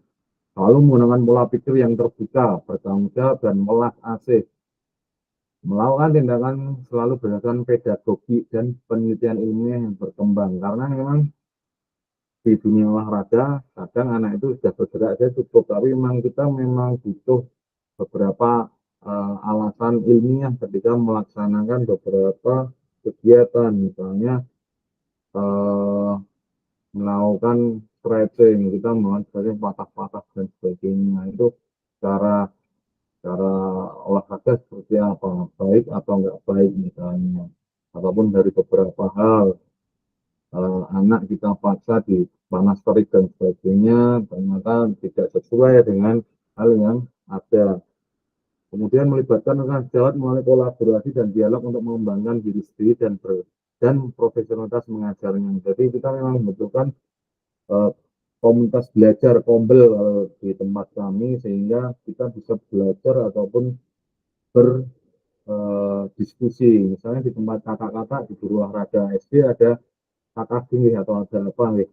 Lalu menggunakan pola pikir yang terbuka, bertanggung jawab, dan welas asih. Melakukan tindakan selalu berdasarkan pedagogi dan penelitian ilmiah yang berkembang, karena memang di dunia olahraga kadang anak itu sudah bergerak saja cukup, tapi memang kita memang butuh beberapa alasan ilmiah ketika melaksanakan beberapa kegiatan, misalnya melakukan stretching, kita melakukan stretching patah-patah dan sebagainya. Itu cara olahraga seperti apa, baik atau enggak baik misalnya, ataupun dari beberapa hal, anak kita paksa di panas terik dan sebagainya, ternyata tidak sesuai dengan hal yang ada. Kemudian melibatkan rekan sejawat melalui kolaborasi dan dialog untuk mengembangkan diri sendiri dan profesionalitas mengajarnya. Jadi kita memang membutuhkan komunitas belajar kombel di tempat kami, sehingga kita bisa belajar ataupun berdiskusi. Misalnya di tempat kakak-kakak di guru olahraga SD ada kakak tinggi atau ada apa nih.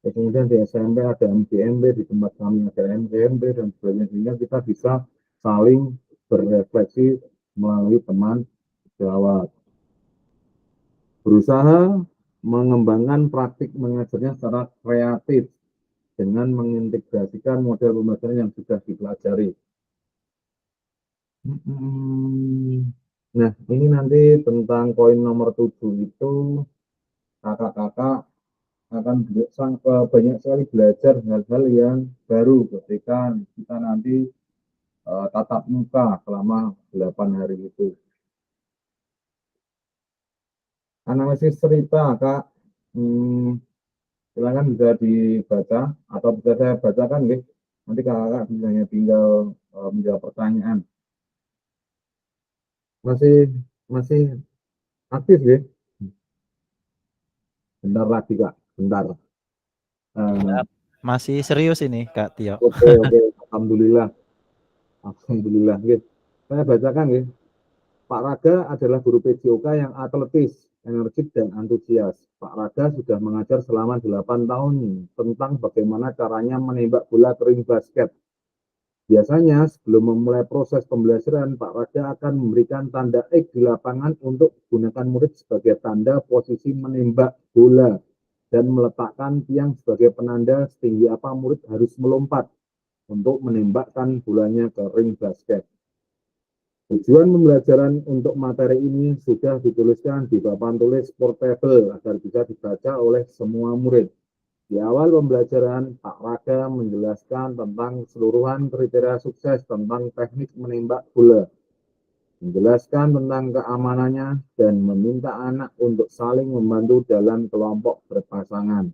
Kemudian di SMP ada MDMB, di tempat kami ada MDMB dan sebagainya, sehingga kita bisa saling berefleksi melalui teman sejawat. Berusaha mengembangkan praktik mengajarnya secara kreatif dengan mengintegrasikan model pembelajaran yang sudah dipelajari. Nah, ini nanti tentang poin nomor 7 itu kakak-kakak akan banyak sekali belajar hal-hal yang baru ketika kita nanti tatap muka selama 8 hari itu. Analisis cerita, Kak. Silakan bisa dibaca atau bisa saya bacakan, guys. Nanti kakak bisa tinggal menjawab pertanyaan. Masih aktif ya? Bentar lagi, Kak. Bentar.
Masih serius ini, Kak Tio.
Oke. Alhamdulillah. Guys. Saya bacakan, guys. Pak Raga adalah guru PJOK yang atletis, energik, dan antusias. Pak Raga sudah mengajar selama 8 tahun tentang bagaimana caranya menembak bola ke ring basket. Biasanya sebelum memulai proses pembelajaran, Pak Raga akan memberikan tanda X di lapangan untuk gunakan murid sebagai tanda posisi menembak bola dan meletakkan tiang sebagai penanda setinggi apa murid harus melompat untuk menembakkan bolanya ke ring basket. Tujuan pembelajaran untuk materi ini sudah dituliskan di papan tulis portable agar bisa dibaca oleh semua murid. Di awal pembelajaran, Pak Raga menjelaskan tentang keseluruhan kriteria sukses tentang teknik menembak bola, menjelaskan tentang keamanannya, dan meminta anak untuk saling membantu dalam kelompok berpasangan.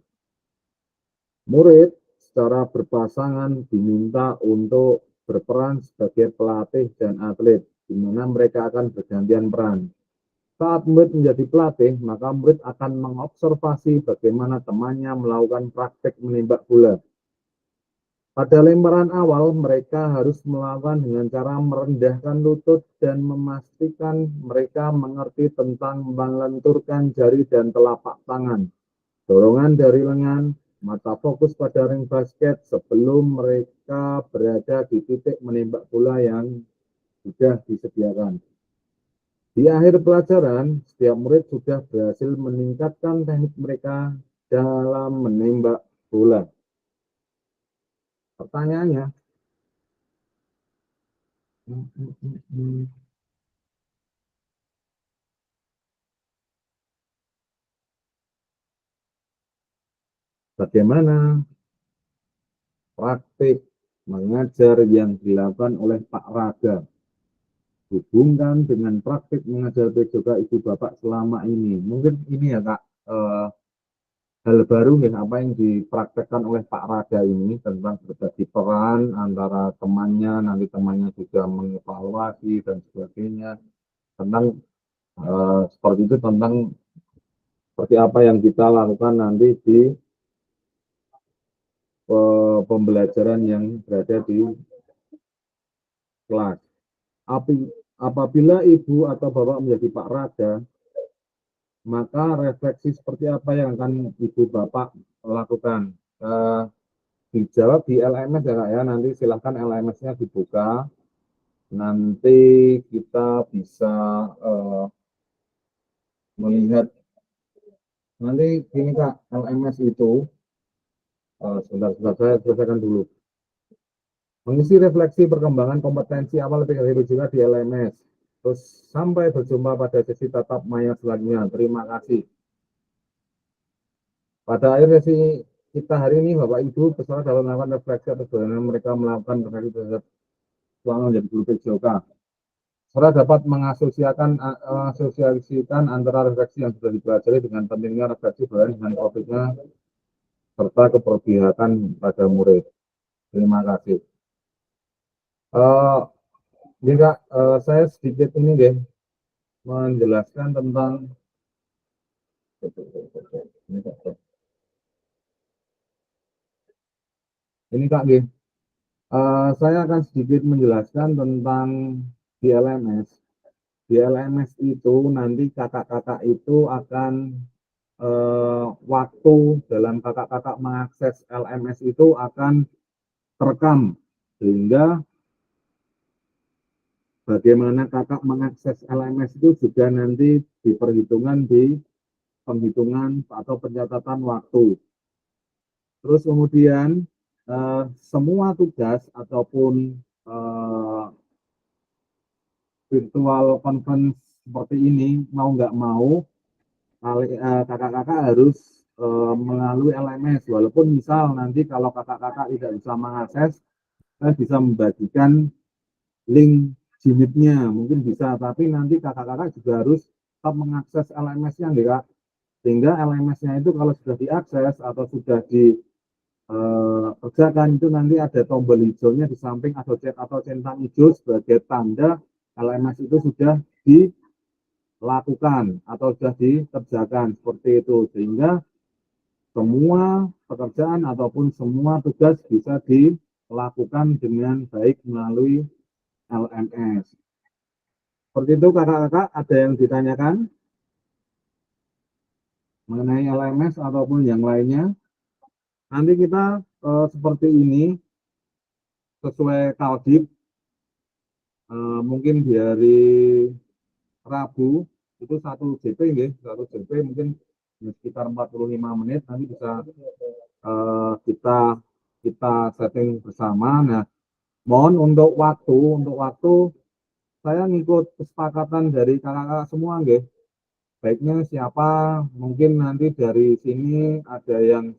Murid secara berpasangan diminta untuk berperan sebagai pelatih dan atlet, di mana mereka akan bergantian peran. Saat murid menjadi pelatih, maka murid akan mengobservasi bagaimana temannya melakukan praktek menembak bola. Pada lemparan awal, mereka harus melakukan dengan cara merendahkan lutut dan memastikan mereka mengerti tentang melenturkan jari dan telapak tangan. Dorongan dari lengan, mata fokus pada ring basket sebelum mereka berada di titik menembak bola yang sudah disediakan. Di akhir pelajaran, setiap murid sudah berhasil meningkatkan teknik mereka dalam menembak bola. Pertanyaannya, bagaimana praktik mengajar yang dilakukan oleh Pak Raga hubungkan dengan praktik mengajar PJOK Ibu Bapak selama ini? Mungkin ini ya, Kak, hal baru ya, apa yang dipraktekkan oleh Pak Raga ini tentang berbagi peran antara temannya, nanti temannya juga mengevaluasi dan sebagainya, tentang seperti itu, tentang seperti apa yang kita lakukan nanti di pembelajaran yang berada di kelas. Apabila ibu atau bapak menjadi Pak Raga, maka refleksi seperti apa yang akan ibu bapak lakukan? Dijawab di LMS ya, Kak, ya. Nanti silahkan LMS-nya dibuka. Nanti kita bisa melihat. Nanti gini, Kak, LMS itu sebentar saya selesaikan dulu. Mengisi refleksi perkembangan kompetensi awal PJOK juga di LMS. Terus sampai berjumpa pada sesi tatap maya selanjutnya. Terima kasih. Pada akhir sesi kita hari ini Bapak Ibu peserta dalam melakukan refleksi atas bagaimana mereka melakukan refleksi terhadap selama menjadi guru PJOK. Peserta dapat mengasosiasikan antara refleksi yang sudah dipelajari dengan pentingnya refleksi berkaitan dengan topiknya serta keberpihakan pada murid. Terima kasih. Ini Kak, saya sedikit ini deh menjelaskan tentang ini Kak, saya akan sedikit menjelaskan tentang di LMS. Di LMS itu nanti kakak-kakak itu akan waktu dalam kakak-kakak mengakses LMS itu akan terekam, sehingga bagaimana kakak mengakses LMS itu juga nanti diperhitungkan di penghitungan atau pencatatan waktu. Terus kemudian semua tugas ataupun virtual conference seperti ini mau nggak mau kakak-kakak harus melalui LMS. Walaupun misal nanti kalau kakak-kakak tidak bisa mengakses, saya bisa membagikan link Gmeet-nya, mungkin bisa, tapi nanti kakak-kakak juga harus tetap mengakses LMS-nya, Kak. Sehingga LMS-nya itu kalau sudah diakses atau sudah dikerjakan itu nanti ada tombol hijaunya di samping atau centang hijau sebagai tanda LMS itu sudah dilakukan atau sudah dikerjakan seperti itu, sehingga semua pekerjaan ataupun semua tugas bisa dilakukan dengan baik melalui LMS. Seperti itu kakak-kakak, ada yang ditanyakan mengenai LMS ataupun yang lainnya? Nanti kita seperti ini sesuai Kaldip, mungkin di hari Rabu itu 1 JP, satu JP mungkin sekitar 45 menit, nanti bisa kita setting bersama. Nah, mohon untuk waktu saya ngikut kesepakatan dari kakak-kakak semua, baiknya siapa, mungkin nanti dari sini ada yang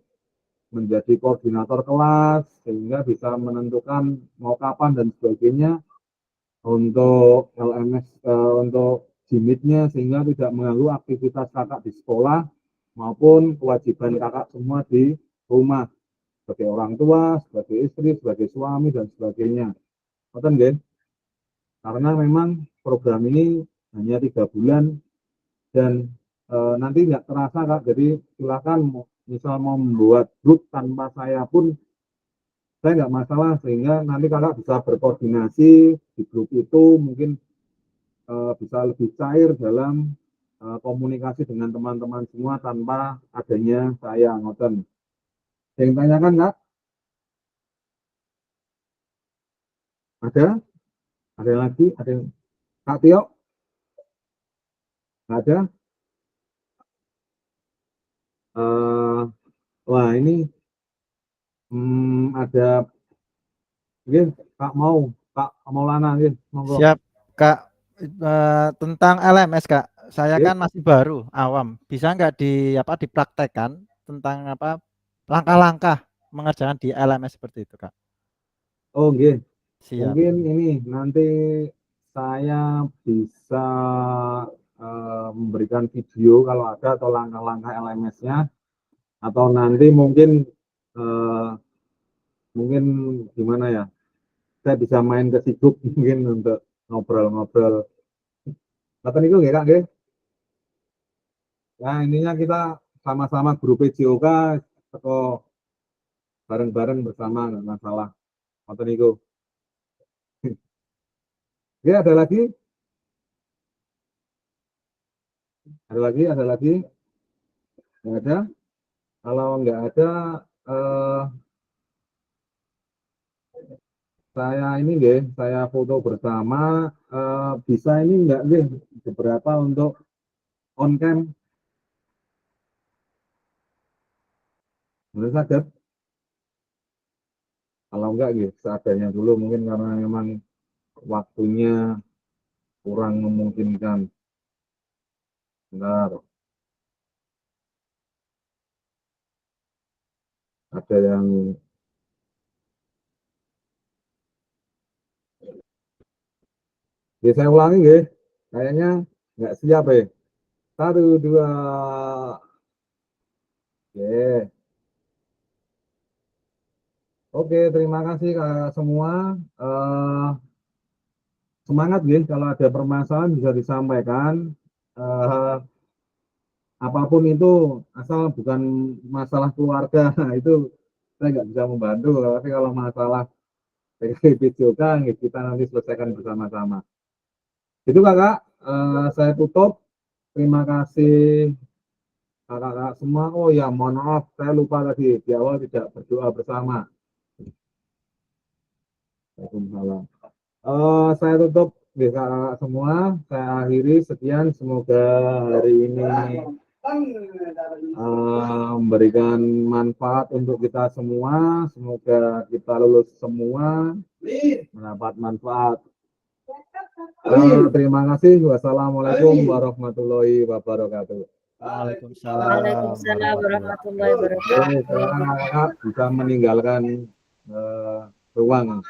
menjadi koordinator kelas sehingga bisa menentukan mau kapan dan sebagainya untuk LMS, untuk Gmeet-nya, sehingga tidak mengganggu aktivitas kakak di sekolah maupun kewajiban kakak semua di rumah sebagai orang tua, sebagai istri, sebagai suami dan sebagainya. Betul, nggih? Karena memang program ini hanya 3 bulan dan nanti nggak terasa Kak, jadi silakan misal mau membuat grup tanpa saya pun saya nggak masalah, sehingga nanti kakak bisa berkoordinasi di grup itu, mungkin bisa lebih cair dalam komunikasi dengan teman-teman semua tanpa adanya saya, ngoten. Yang tanyakan Kak? Ada? Ada lagi? Ada yang Kak Tio? Nggak ada? Wah ini ada Kak Maulana, monggo.
Siap, Kak. Tentang LMS, Kak. Saya kan masih baru, awam. Bisa nggak dipraktekkan tentang langkah-langkah mengerjakan di LMS seperti itu, Kak?
Oh, nggih.
Siap.
Mungkin ini nanti saya bisa memberikan video kalau ada atau langkah-langkah LMS-nya, atau nanti mungkin gimana ya, saya bisa main ke Siguk mungkin untuk ngobrol-ngobrol. Ngaten niku nggih Kak, nggih. Nah, ininya kita sama-sama guru PJOK atau bareng-bareng bersama, nggak masalah. Ngaten niku. Oke, ada lagi? Ada lagi? Nggak ada? Kalau nggak ada, saya foto bersama. Bisa ini nggak beberapa untuk on cam? Boleh saja. Kalau enggak, seadanya dulu mungkin karena memang waktunya kurang memungkinkan. Bentar. Ada yang ya, saya ulangi nggih. Kayaknya nggak siap ya. 1, 2. Oke. Oke, terima kasih Kakak semua. Semangat nggih, kalau ada permasalahan bisa disampaikan. Eh, apapun itu, asal bukan masalah keluarga, nah, itu saya nggak bisa membantu. Tapi kalau masalah video kan, kita nanti selesaikan bersama-sama. Itu Kakak, saya tutup. Terima kasih kakak-kakak semua. Oh ya, mohon maaf, saya lupa tadi di awal tidak berdoa bersama. Waalaikumsalam. Saya tutup di kakak semua. Saya akhiri sekian. Semoga hari ini memberikan manfaat untuk kita semua. Semoga kita lulus semua mendapat manfaat. Terima kasih. Wassalamualaikum warahmatullahi wabarakatuh.
Waalaikumsalam.
Waalaikumsalam warahmatullahi
Oke,
wabarakatuh.
sekarang kakak bisa meninggalkan ruang.